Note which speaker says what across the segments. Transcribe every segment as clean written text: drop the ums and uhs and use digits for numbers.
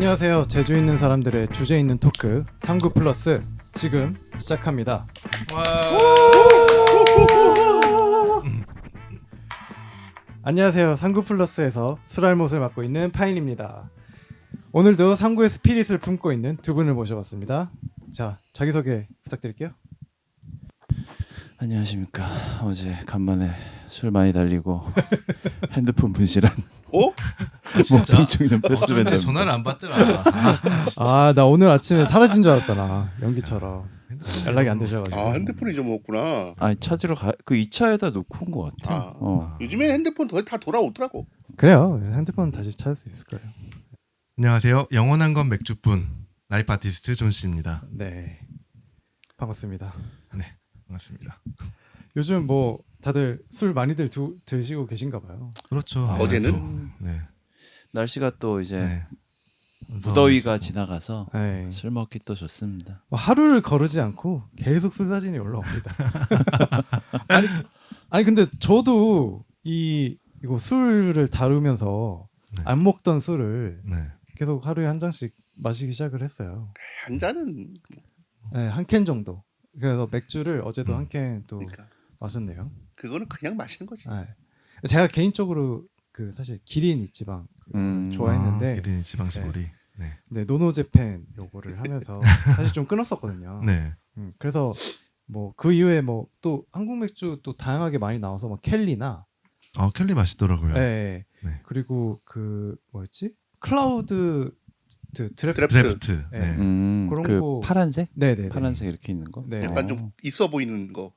Speaker 1: 안녕하세요. 제주 있는 사람들의 주제 있는 토크 39 플러스 지금 시작합니다. 안녕하세요. 39 플러스에서 술알못을 맡고 있는 파인입니다. 오늘도 39의 스피릿을 품고 있는 두 분을 모셔봤습니다. 자, 자기소개 부탁드릴게요.
Speaker 2: 안녕하십니까. 어제 간만에 술 많이 달리고 핸드폰 분실한 목통증 패스밴드.
Speaker 3: 전화를 안 받더라.
Speaker 1: 아, 나 오늘 아침에 사라진 줄 알았잖아. 연기처럼. 연락이 안 되셔가지고.
Speaker 4: 아, 핸드폰 잊어먹었구나.
Speaker 2: 아니 찾으러 그 2차에다 놓고 온 것 같아.
Speaker 4: 요즘엔 핸드폰 다 돌아오더라고.
Speaker 1: 그래요. 핸드폰 다시 찾을 수 있을 거예요.
Speaker 3: 안녕하세요. 영원한 건 맥주뿐 라이프 아티스트 존 씨입니다.
Speaker 1: 네, 반갑습니다.
Speaker 3: 네, 반갑습니다.
Speaker 1: 요즘 뭐 다들 술 많이들 드시고 계신가 봐요.
Speaker 3: 그렇죠.
Speaker 4: 어제는?
Speaker 3: 네.
Speaker 2: 날씨가 또 이제
Speaker 3: 네.
Speaker 2: 무더위가 지나가서
Speaker 1: 네.
Speaker 2: 술 먹기 또 좋습니다.
Speaker 1: 뭐 하루를 거르지 않고 계속 술 사진이 올라옵니다. 아니 근데 저도 이거 술을 다루면서
Speaker 3: 네.
Speaker 1: 안 먹던 술을
Speaker 3: 네.
Speaker 1: 계속 하루에 한 잔씩 마시기 시작을 했어요.
Speaker 4: 한 잔은
Speaker 1: 네, 한 캔 정도. 그래서 맥주를 어제도 한 캔 또
Speaker 4: 그러니까
Speaker 1: 마셨네요.
Speaker 4: 그거는 그냥 마시는 거지.
Speaker 1: 네. 제가 개인적으로 그 사실 기린 이치방 좋아했는데
Speaker 3: 기린 지방시보리. 네.
Speaker 1: 네, 노노제팬 요거를 하면서 사실 좀 끊었었거든요.
Speaker 3: 네.
Speaker 1: 그래서 뭐 그 이후에 뭐 또 한국 맥주 또 다양하게 많이 나와서 뭐 켈리나
Speaker 3: 켈리 맛있더라고요.
Speaker 1: 네.
Speaker 3: 네.
Speaker 1: 그리고 그 뭐였지? 클라우드 드래프트.
Speaker 3: 드래프트.
Speaker 1: 네.
Speaker 3: 네.
Speaker 1: 그런
Speaker 2: 그
Speaker 1: 거
Speaker 2: 파란색?
Speaker 1: 네네
Speaker 2: 파란색 이렇게 있는 거?
Speaker 1: 네.
Speaker 4: 약간 좀 있어 보이는 거.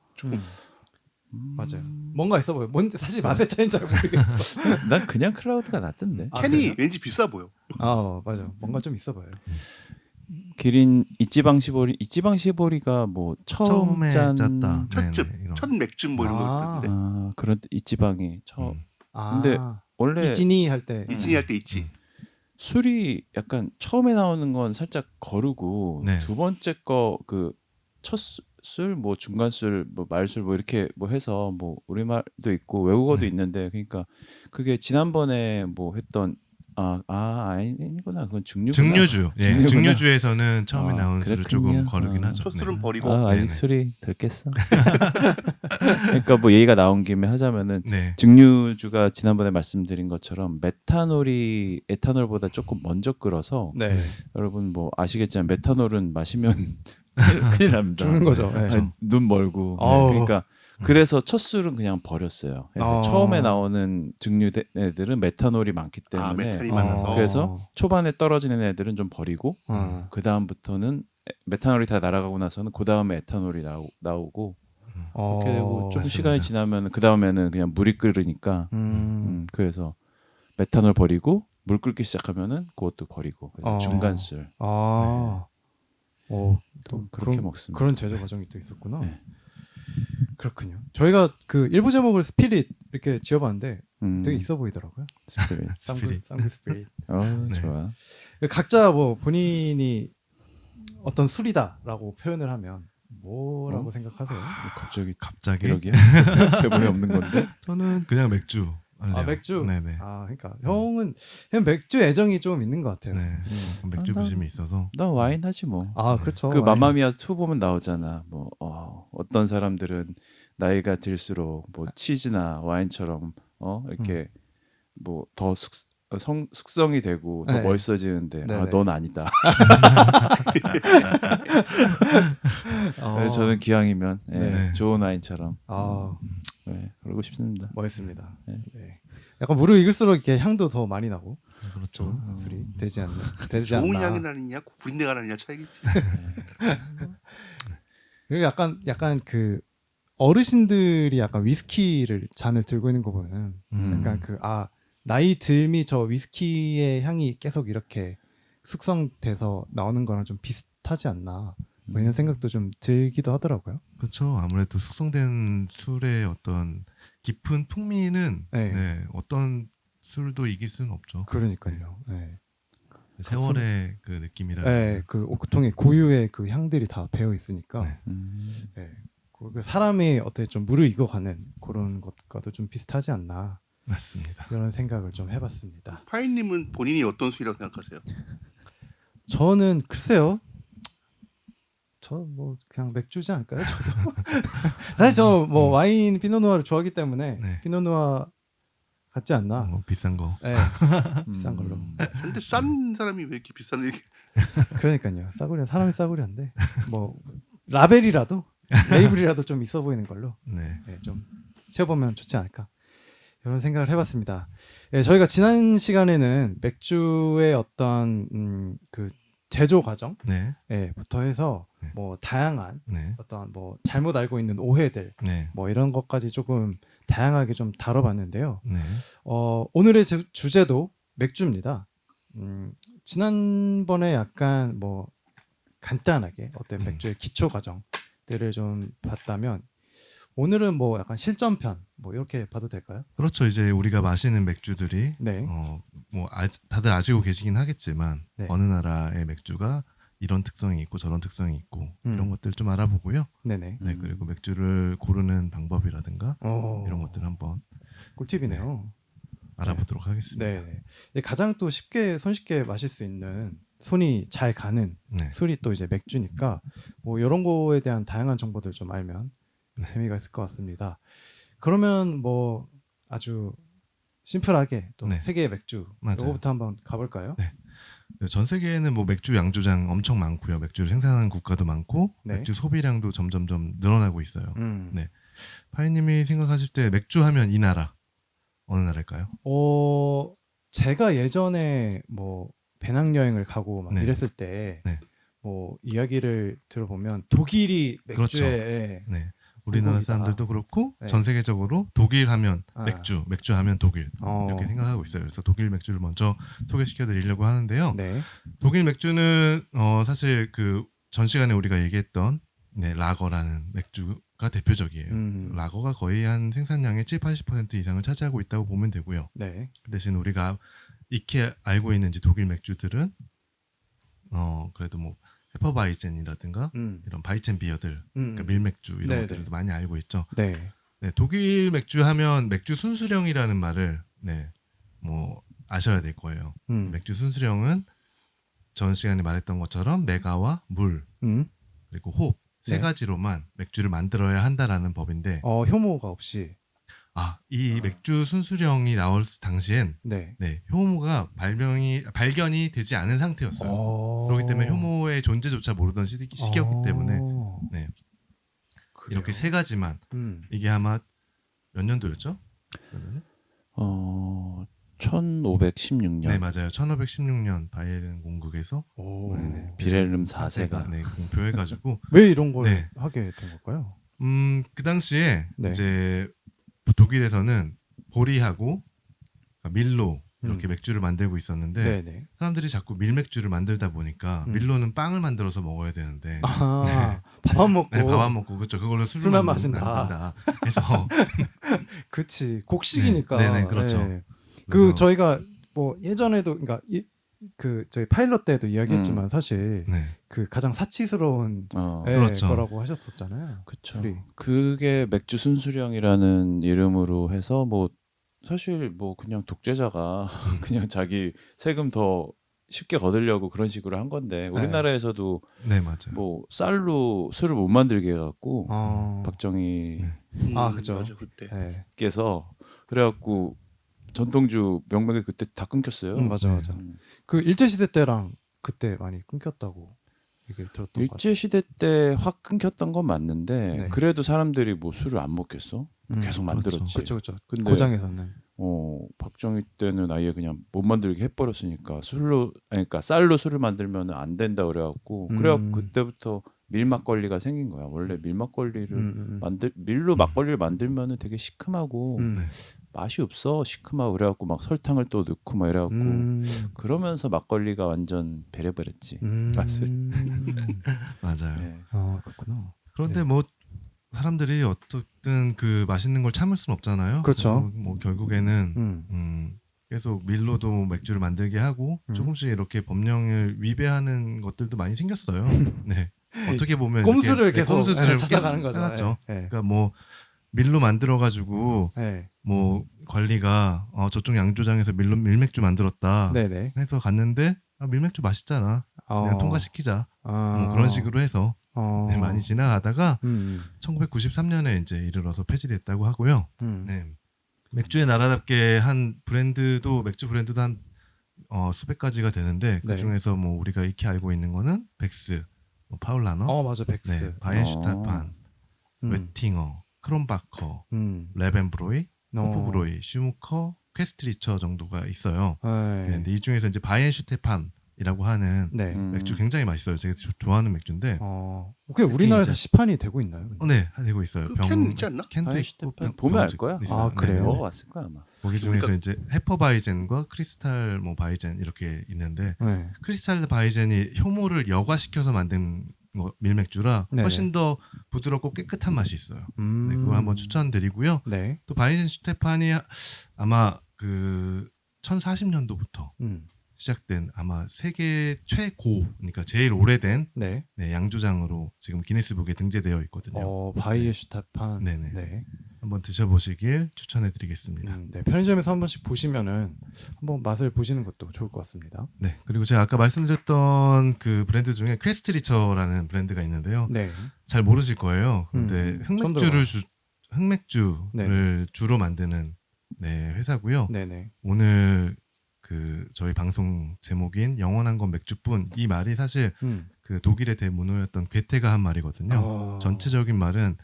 Speaker 1: 맞아요. 뭔가 있어 보여. 뭔지 사실 맛의 차이는 잘 모르겠어.
Speaker 2: 난 그냥 클라우드가 낫던데.
Speaker 1: 아,
Speaker 4: 캔이
Speaker 1: 그래요?
Speaker 4: 왠지 비싸 보여.
Speaker 1: 맞아. 뭔가 좀 있어 보여요.
Speaker 2: 기린 이찌방 시보리가 뭐 처음
Speaker 3: 처음에
Speaker 2: 짠
Speaker 3: 짰다.
Speaker 4: 첫즙,
Speaker 3: 네네, 이런.
Speaker 4: 첫 맥주 뭐 이런 거 있던데.
Speaker 2: 그런 이찌방이 처음.
Speaker 1: 아,
Speaker 2: 근데 원래
Speaker 1: 이진이 할 때.
Speaker 4: 이진이 할 때 있지.
Speaker 2: 술이 약간 처음에 나오는 건 살짝 거르고
Speaker 3: 네.
Speaker 2: 두 번째 거 그 첫 술 뭐 중간 술 뭐 말술 뭐 이렇게 뭐 해서 뭐 우리말도 있고 외국어도
Speaker 3: 네.
Speaker 2: 있는데 그러니까 그게 지난번에 뭐 했던 아니구나 그건 증류구나.
Speaker 3: 증류주. 예.
Speaker 2: 증류구나.
Speaker 3: 증류주에서는 처음에 나온 술을
Speaker 2: 그렇군요.
Speaker 3: 조금 거르긴 하죠.
Speaker 4: 첫 술은
Speaker 3: 네.
Speaker 4: 버리고.
Speaker 2: 아직
Speaker 3: 네네.
Speaker 2: 술이 덜 깼어. 그러니까 뭐 얘기가 나온 김에 하자면은
Speaker 3: 네.
Speaker 2: 증류주가 지난번에 말씀드린 것처럼 메탄올이 에탄올보다 조금 먼저 끓어서
Speaker 1: 네.
Speaker 2: 여러분 뭐 아시겠지만 메탄올은 마시면 큰일 납니다.
Speaker 1: 죽는 거죠. 네.
Speaker 2: 아니, 눈 멀고.
Speaker 1: 아우.
Speaker 2: 그러니까 그래서 첫 술은 그냥 버렸어요. 그러니까
Speaker 1: 아.
Speaker 2: 처음에 나오는 증류 애들은 메탄올이 많기 때문에
Speaker 4: 메탄이 많아서.
Speaker 2: 그래서 초반에 떨어지는 애들은 좀 버리고 그 다음부터는 메탄올이 다 날아가고 나서는 그 다음에 에탄올이 나오고 그렇게 되고 좀 시간이 지나면 그 다음에는 그냥 물이 끓으니까 그래서 메탄올 버리고 물 끓기 시작하면은 그것도 버리고 그냥 중간 술.
Speaker 1: 또
Speaker 2: 그렇게 먹습니다.
Speaker 1: 그런 제조 과정이 또 있었구나.
Speaker 2: 네.
Speaker 1: 그렇군요. 저희가 그 일부 제목을 스피릿 이렇게 지어봤는데 되게 있어 보이더라고요.
Speaker 2: 스피릿.
Speaker 1: 쌍구 스피릿.
Speaker 3: 네.
Speaker 2: 좋아.
Speaker 1: 각자 뭐 본인이 어떤 술이다라고 표현을 하면 뭐라고 생각하세요?
Speaker 2: 갑자기
Speaker 3: 갑자기?
Speaker 2: 이러기야? 대본에 없는 건데.
Speaker 3: 저는 그냥 맥주. 할래요.
Speaker 1: 맥주.
Speaker 3: 네네.
Speaker 1: 그러니까 형은 그냥 맥주 애정이 좀 있는 것 같아요.
Speaker 3: 네. 맥주 부심이 있어서.
Speaker 2: 난 와인 하지 뭐.
Speaker 1: 그렇죠.
Speaker 2: 그
Speaker 1: 와인.
Speaker 2: 마마미아 2 보면 나오잖아. 뭐 어떤 사람들은 나이가 들수록 뭐 치즈나 와인처럼 이렇게 뭐 더 숙성이 되고 더
Speaker 1: 네.
Speaker 2: 멋있어지는데
Speaker 1: 네네.
Speaker 2: 넌 아니다. 그래서 저는 기왕이면
Speaker 3: 네.
Speaker 2: 좋은 와인처럼 그러고 싶습니다.
Speaker 1: 멋있습니다.
Speaker 2: 네.
Speaker 1: 네. 약간 무르익을수록 이렇게 향도 더 많이 나고
Speaker 3: 그렇죠.
Speaker 1: 술이 되지 않나.
Speaker 4: 좋은 향이 나느냐, 구린내가 나느냐 차이겠지.
Speaker 1: 그리고 약간 그 어르신들이 약간 위스키를 잔을 들고 있는 거 보면 약간 나이 들미 저 위스키의 향이 계속 이렇게 숙성돼서 나오는 거랑 좀 비슷하지 않나 뭐 이런 생각도 좀 들기도 하더라고요.
Speaker 3: 그렇죠. 아무래도 숙성된 술의 어떤 깊은 풍미는
Speaker 1: 네.
Speaker 3: 어떤 술도 이길 수는 없죠.
Speaker 1: 그러니까요. 네.
Speaker 3: 세월의 그 느낌이라.
Speaker 1: 네, 그 오크통에 고유의 그 향들이 다 배어 있으니까 네. 그 사람이 어떻게 좀 무르익어가는 그런 것과도 좀 비슷하지 않나
Speaker 3: 맞습니다.
Speaker 1: 이런 생각을 좀 해봤습니다.
Speaker 4: 파인님은 본인이 어떤 술이라고 생각하세요?
Speaker 1: 저는 글쎄요. 저 뭐 그냥 맥주지 않을까요? 저도 사실 저 뭐 와인 피노누아를 좋아하기 때문에
Speaker 3: 네.
Speaker 1: 피노누아 같지 않나?
Speaker 3: 뭐 비싼 거.
Speaker 1: 네, 비싼 걸로.
Speaker 4: 근데 싼 사람이 왜 이렇게 비싼 얘기?
Speaker 1: 그러니까요. 싸구려 사람이 싸구려인데 뭐 라벨이라도 레이블이라도 좀 있어 보이는 걸로
Speaker 3: 네.
Speaker 1: 네, 좀 채워보면 좋지 않을까 이런 생각을 해봤습니다. 네, 저희가 지난 시간에는 맥주의 어떤 그 제조 과정
Speaker 3: 네.
Speaker 1: 부터 해서
Speaker 3: 네.
Speaker 1: 뭐 다양한
Speaker 3: 네.
Speaker 1: 어떤 뭐 잘못 알고 있는 오해들
Speaker 3: 네.
Speaker 1: 뭐 이런 것까지 조금 다양하게 좀 다뤄봤는데요.
Speaker 3: 네.
Speaker 1: 오늘의 주제도 맥주입니다. 지난번에 약간 뭐 간단하게 어떤 맥주의 기초 과정들을 좀 봤다면 오늘은 뭐 약간 실전편 뭐 이렇게 봐도 될까요?
Speaker 3: 그렇죠. 이제 우리가 마시는 맥주들이
Speaker 1: 네.
Speaker 3: 뭐 다들 아시고 계시긴 하겠지만
Speaker 1: 네.
Speaker 3: 어느 나라의 맥주가 이런 특성이 있고 저런 특성이 있고 이런 것들 좀 알아보고요.
Speaker 1: 네네.
Speaker 3: 네, 그리고 맥주를 고르는 방법이라든가
Speaker 1: 오,
Speaker 3: 이런 것들 한번
Speaker 1: 꿀팁이네요.
Speaker 3: 알아보도록 하겠습니다.
Speaker 1: 네. 네. 가장 또 쉽게 손쉽게 마실 수 있는 손이 잘 가는
Speaker 3: 네.
Speaker 1: 술이 또 이제 맥주니까 뭐 이런 거에 대한 다양한 정보들 좀 알면
Speaker 3: 네.
Speaker 1: 재미가 있을 것 같습니다. 그러면 뭐 아주 심플하게 또
Speaker 3: 네.
Speaker 1: 세계의 맥주
Speaker 3: 맞아요.
Speaker 1: 이거부터 한번 가볼까요?
Speaker 3: 네. 전 세계에는 뭐 맥주 양조장 엄청 많고요. 맥주를 생산하는 국가도 많고
Speaker 1: 네.
Speaker 3: 맥주 소비량도 점점점 늘어나고 있어요. 네. 파이님이 생각하실 때 맥주 하면 이 나라 어느 나라일까요?
Speaker 1: 제가 예전에 뭐 배낭여행을 가고 막
Speaker 3: 네.
Speaker 1: 이랬을 때
Speaker 3: 네.
Speaker 1: 뭐 이야기를 들어보면 독일이 맥주에
Speaker 3: 네. 우리나라
Speaker 1: 공국이다.
Speaker 3: 사람들도 그렇고
Speaker 1: 네.
Speaker 3: 전 세계적으로 독일 하면
Speaker 1: 아.
Speaker 3: 맥주 하면 독일
Speaker 1: 어.
Speaker 3: 이렇게 생각하고 있어요. 그래서 독일 맥주를 먼저 소개시켜 드리려고 하는데요.
Speaker 1: 네.
Speaker 3: 독일 맥주는 사실 그 전 시간에 우리가 얘기했던 라거라는 맥주가 대표적이에요. 라거가 거의 한 생산량의 7-80% 이상을 차지하고 있다고 보면 되고요.
Speaker 1: 네.
Speaker 3: 그 대신 우리가 익히 알고 있는 저독일 맥주들은 그래도 뭐 헤퍼바이젠이라든가 이런 바이첸 비어들, 그러니까 밀맥주 이런
Speaker 1: 네네.
Speaker 3: 것들도 많이 알고 있죠.
Speaker 1: 네.
Speaker 3: 네, 독일 맥주 하면 맥주 순수령이라는 말을 뭐 아셔야 될 거예요. 맥주 순수령은 전 시간에 말했던 것처럼 메가와 물 그리고 호흡 세
Speaker 1: 네.
Speaker 3: 가지로만 맥주를 만들어야 한다라는 법인데
Speaker 1: 효모가 없이
Speaker 3: 이 맥주 순수령이 나올 당시엔
Speaker 1: 네.
Speaker 3: 효모가 발견이 되지 않은 상태였어요. 그렇기 때문에 효모의 존재조차 모르던 시기였기 때문에 네. 이렇게 세 가지만 이게 아마 몇 년도였죠? 그러면은?
Speaker 2: 1516년.
Speaker 3: 네 맞아요. 1516년 바이에른 공국에서
Speaker 2: 빌헬름 4세가
Speaker 3: 공표해가지고
Speaker 1: 왜 이런 걸
Speaker 3: 네.
Speaker 1: 하게 된 걸까요?
Speaker 3: 그 당시에
Speaker 1: 네.
Speaker 3: 이제 독일에서는 보리하고 밀로 이렇게 맥주를 만들고 있었는데
Speaker 1: 네네.
Speaker 3: 사람들이 자꾸 밀맥주를 만들다 보니까 밀로는 빵을 만들어서 먹어야 되는데
Speaker 1: 밥 안 먹고
Speaker 3: 밥 안 먹고 그렇죠. 그걸로
Speaker 1: 술만 마신다.
Speaker 3: 그래서
Speaker 1: 그치 곡식이니까.
Speaker 3: 네네 그렇죠.
Speaker 1: 네.
Speaker 3: 그래서
Speaker 1: 저희가 뭐 예전에도 그러니까 저희 파일럿 때도 이야기했지만 사실
Speaker 3: 네.
Speaker 1: 그 가장 사치스러운
Speaker 3: 그렇죠.
Speaker 1: 거라고 하셨었잖아요.
Speaker 2: 그렇죠.
Speaker 1: 술이.
Speaker 2: 그게 맥주 순수령이라는 이름으로 해서 뭐 사실 뭐 그냥 독재자가 그냥 자기 세금 더 쉽게 거두려고 그런 식으로 한 건데 우리나라에서도
Speaker 3: 네 맞아요.
Speaker 2: 뭐 쌀로 술을 못 만들게 해갖고 박정희
Speaker 1: 그죠.
Speaker 4: 맞아 그때.
Speaker 1: 네.
Speaker 2: 께서 그래갖고 전통주 명맥이 그때 다 끊겼어요.
Speaker 1: 맞아. 그 일제 시대 때랑 그때 많이 끊겼다고 얘기를 들었던 것 같아요.
Speaker 2: 일제 시대 때 확 끊겼던 건 맞는데
Speaker 1: 네.
Speaker 2: 그래도 사람들이 뭐 술을 안 먹겠어? 계속 만들었지.
Speaker 1: 그렇죠.
Speaker 2: 근데
Speaker 1: 고장에서는.
Speaker 2: 박정희 때는 아예 그냥 못 만들게 해버렸으니까 그러니까 쌀로 술을 만들면 안 된다 그래갖고 그래갖고 그때부터 밀막걸리가 생긴 거야. 원래 밀막걸리를 밀로 막걸리를 만들면은 되게 시큼하고 맛이 없어 시큼하고 그래갖고 막 설탕을 또 넣고 막 이래갖고 그러면서 막걸리가 완전 배려버렸지 맛을.
Speaker 3: 맞아요.
Speaker 2: 네.
Speaker 1: 그렇구나.
Speaker 3: 그런데
Speaker 1: 네.
Speaker 3: 뭐 사람들이 어떻든 그 맛있는 걸 참을 수는 없잖아요.
Speaker 1: 그렇죠.
Speaker 3: 그래서 뭐 결국에는 계속 밀로도 맥주를 만들게 하고 조금씩 이렇게 법령을 위배하는 것들도 많이 생겼어요. 네. 어떻게 보면
Speaker 1: 꼼수를
Speaker 3: 이렇게,
Speaker 1: 계속
Speaker 3: 꼼수들을
Speaker 1: 찾아가는 거죠.
Speaker 3: 해놨죠.
Speaker 1: 네.
Speaker 3: 그러니까 뭐 밀로 만들어가지고
Speaker 1: 네.
Speaker 3: 뭐 관리가 저쪽 양조장에서 밀맥주 만들었다
Speaker 1: 네네.
Speaker 3: 해서 갔는데 밀맥주 맛있잖아. 그냥 통과시키자 뭐 그런 식으로 해서 네, 많이 지나가다가 1993년에 이제 이르러서 폐지됐다고 하고요. 네. 맥주의 나라답게 한 브랜드도 맥주 브랜드도 한 수백 가지가 되는데 그 중에서 뭐 우리가 익히 알고 있는 거는 벡스, 뭐 파울라너,
Speaker 1: 맞아 벡스,
Speaker 3: 네, 바이엔슈타판, 웨팅어, 크롬바커, 레벤브로이, 호프브로이, 슈무커, 퀘스트리처 정도가 있어요. 네, 근데 이 중에서 이제 바이엔슈테판이라고 하는 맥주 굉장히 맛있어요. 제가 좋아하는 맥주인데.
Speaker 1: 그게 우리나라에서 시판이 되고 있나요?
Speaker 3: 네, 되고 있어요.
Speaker 4: 캔 있지 않나?
Speaker 3: 캔도 있고
Speaker 2: 보면 알 거야.
Speaker 1: 아 그래요?
Speaker 2: 먹어봤을 거야 아마.
Speaker 3: 거기 중에서 이제 헤퍼바이젠과 크리스탈 뭐 바이젠 이렇게 있는데 크리스탈 바이젠이 효모를 여과시켜서 만든 밀맥주라 훨씬 더 부드럽고 깨끗한 맛이 있어요. 네, 그거 한번 추천드리고요. 또 바이젠 슈테판이 아마 그 1040년도부터 시작된 아마 세계 최고, 그러니까 제일 오래된 양조장으로 지금 기네스북에 등재되어 있거든요.
Speaker 1: 바이에슈타판.
Speaker 3: 네네. 한번 드셔보시길 추천해드리겠습니다.
Speaker 1: 편의점에서 한 번씩 보시면은 한번 맛을 보시는 것도 좋을 것 같습니다.
Speaker 3: 네. 그리고 제가 아까 말씀드렸던 그 브랜드 중에 퀘스트리처라는 브랜드가 있는데요. 잘 모르실 거예요. 근데 흑맥주를 주로 만드는 회사고요. 오늘 그 저희 방송 제목인 영원한 건 맥주뿐, 이 말이 사실 그 독일의 대문호였던 괴테가 한 말이거든요. 전체적인 말은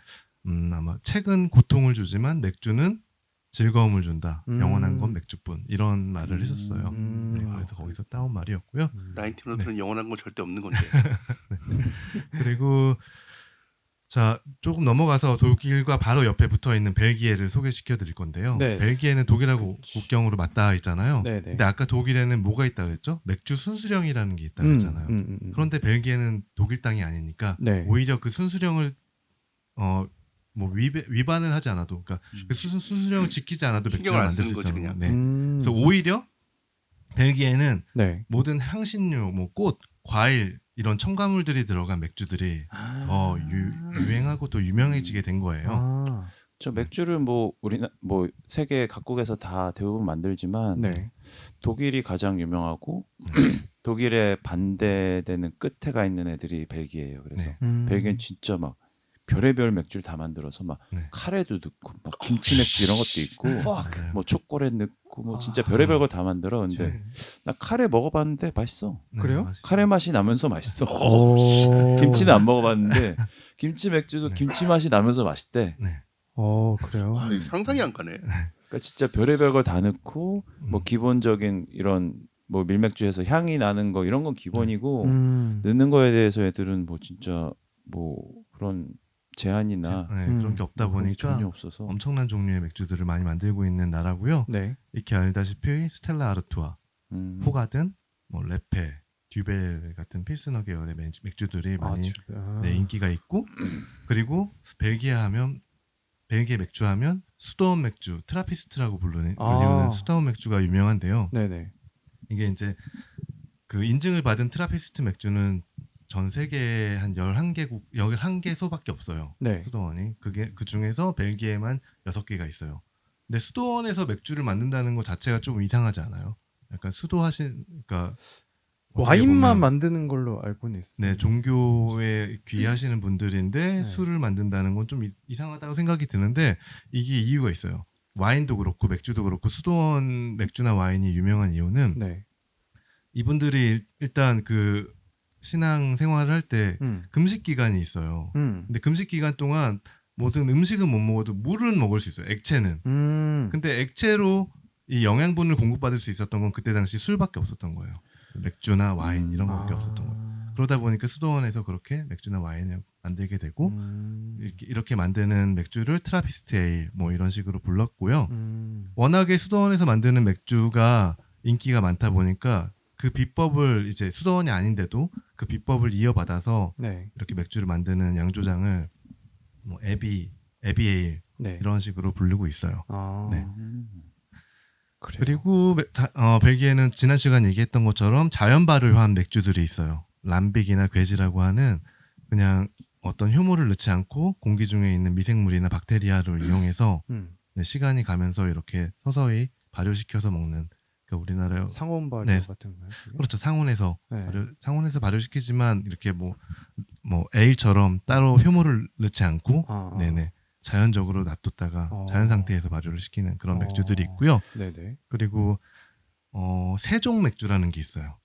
Speaker 3: 아마 책은 고통을 주지만 맥주는 즐거움을 준다. 영원한 건 맥주뿐, 이런 말을 했었어요. 네, 그래서 거기서 따온 말이었고요.
Speaker 4: 나인틴로트는 영원한 건 절대 없는 건데.
Speaker 3: 그리고 자, 조금 넘어가서 독일과 바로 옆에 붙어 있는 벨기에를 소개시켜 드릴 건데요. 벨기에는 독일하고 국경으로 맞닿아 있잖아요. 근데 아까 독일에는 뭐가 있다 그랬죠? 맥주 순수령이라는 게 있다 그랬잖아요. 그런데 벨기에는 독일 땅이 아니니까 오히려 그 순수령을 뭐 위반을 하지 않아도, 그러니까 그 순수령을 지키지 않아도 맥주를 만들 수 있잖아요. 그래서 오히려 벨기에는 모든 향신료, 뭐 꽃, 과일 이런 첨가물들이 들어간 맥주들이 더 유행하고 또 유명해지게 된 거예요.
Speaker 2: 저 맥주를 뭐 세계 각국에서 다 대부분 만들지만 독일이 가장 유명하고 독일에 반대되는 끝에 가 있는 애들이 벨기에예요. 그래서 벨기에는 진짜 막 별의별 맥주를 다 만들어서 막 카레도 넣고 막 김치 맥주 이런 것도 있고 뭐 초콜릿 넣고 뭐 진짜 별의별 거 다 만들어. 근데 나 카레 먹어봤는데 맛있어.
Speaker 1: 그래요?
Speaker 2: 카레 맛이 나면서 맛있어. 김치는 안 먹어봤는데 김치 맥주도 김치 맛이 나면서 맛있대.
Speaker 1: 그래요?
Speaker 4: 상상이 안 가네.
Speaker 2: 그러니까 진짜 별의별 걸 다 넣고 뭐 기본적인 이런 뭐 밀맥주에서 향이 나는 거 이런 건 기본이고 넣는 거에 대해서 애들은 뭐 진짜 뭐 그런 제한이나
Speaker 3: 그런 게 없다 보니까
Speaker 2: 전혀 없어서
Speaker 3: 엄청난 종류의 맥주들을 많이 만들고 있는 나라고요. 이렇게 알다시피 스텔라 아르투아, 호가든, 뭐 레페, 듀벨 같은 필스너 계열의 맥주들이 많이 인기가 있고, 그리고 벨기에 맥주 하면 수도원 맥주, 트라피스트라고 불리는 수도원 맥주가 유명한데요. 이게 이제 그 인증을 받은 트라피스트 맥주는 전 세계에 한 11개소밖에 없어요. 수도원이. 그 중에서 벨기에만 6개가 있어요. 근데 수도원에서 맥주를 만든다는 것 자체가 좀 이상하지 않아요? 약간 그러니까
Speaker 1: 와인만 만드는 걸로 알고는 있어요.
Speaker 3: 종교에 귀하시는 분들인데 술을 만든다는 건 좀 이상하다고 생각이 드는데, 이게 이유가 있어요. 와인도 그렇고 맥주도 그렇고 수도원 맥주나 와인이 유명한 이유는 이분들이 일단 그 신앙 생활을 할 때 금식 기간이 있어요. 근데 금식 기간 동안 모든 음식은 못 먹어도 물은 먹을 수 있어요. 액체는. 근데 액체로 이 영양분을 공급받을 수 있었던 건 그때 당시 술밖에 없었던 거예요. 맥주나 와인 이런 것밖에 없었던 거예요. 그러다 보니까 수도원에서 그렇게 맥주나 와인을 만들게 되고 이렇게 만드는 맥주를 트라피스트 에일 뭐 이런 식으로 불렀고요. 워낙에 수도원에서 만드는 맥주가 인기가 많다 보니까 그 비법을 이제 수도원이 아닌데도 그 비법을 이어받아서 이렇게 맥주를 만드는 양조장을 뭐 에비에일 이런 식으로 부르고 있어요. 그리고 벨기에는 지난 시간 얘기했던 것처럼 자연 발효한 맥주들이 있어요. 람빅이나 괴지라고 하는, 그냥 어떤 효모를 넣지 않고 공기 중에 있는 미생물이나 박테리아를 이용해서 시간이 가면서 이렇게 서서히 발효시켜서 먹는 그러니까 우리나라
Speaker 1: 상온 발효
Speaker 3: 네.
Speaker 1: 같은 거요?
Speaker 3: 그렇죠. 상온에서
Speaker 1: 네.
Speaker 3: 상온에서 발효시키지만 이렇게 뭐 에일처럼 따로 효모를 넣지 않고 네네 자연적으로 놔뒀다가 자연 상태에서 발효를 시키는 그런 맥주들이 있고요.
Speaker 1: 네네.
Speaker 3: 그리고 세종 맥주라는 게 있어요.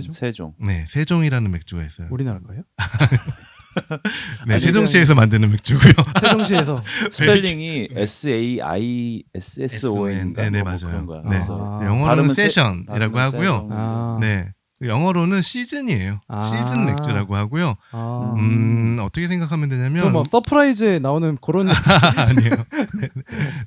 Speaker 2: 세종.
Speaker 3: 네, 세종이라는 맥주가 있어요.
Speaker 1: 우리나라 거예요?
Speaker 3: 네,
Speaker 1: 아니,
Speaker 3: 세종시에서 만드는 맥주고요.
Speaker 1: 세종시에서
Speaker 2: 스펠링이 SAISSON인가?
Speaker 3: 네네,
Speaker 2: 뭐
Speaker 3: 맞아요.
Speaker 2: 그런 거야.
Speaker 3: 네.
Speaker 2: 그래서
Speaker 3: 영어로는
Speaker 2: 발음은
Speaker 3: 세션이라고
Speaker 2: 발음은
Speaker 3: 하고요.
Speaker 2: 세종.
Speaker 3: 네, 영어로는 시즌이에요. 시즌 맥주라고 하고요. 어떻게 생각하면 되냐면
Speaker 1: 저 뭐 서프라이즈에 나오는 그런
Speaker 3: 아니에요.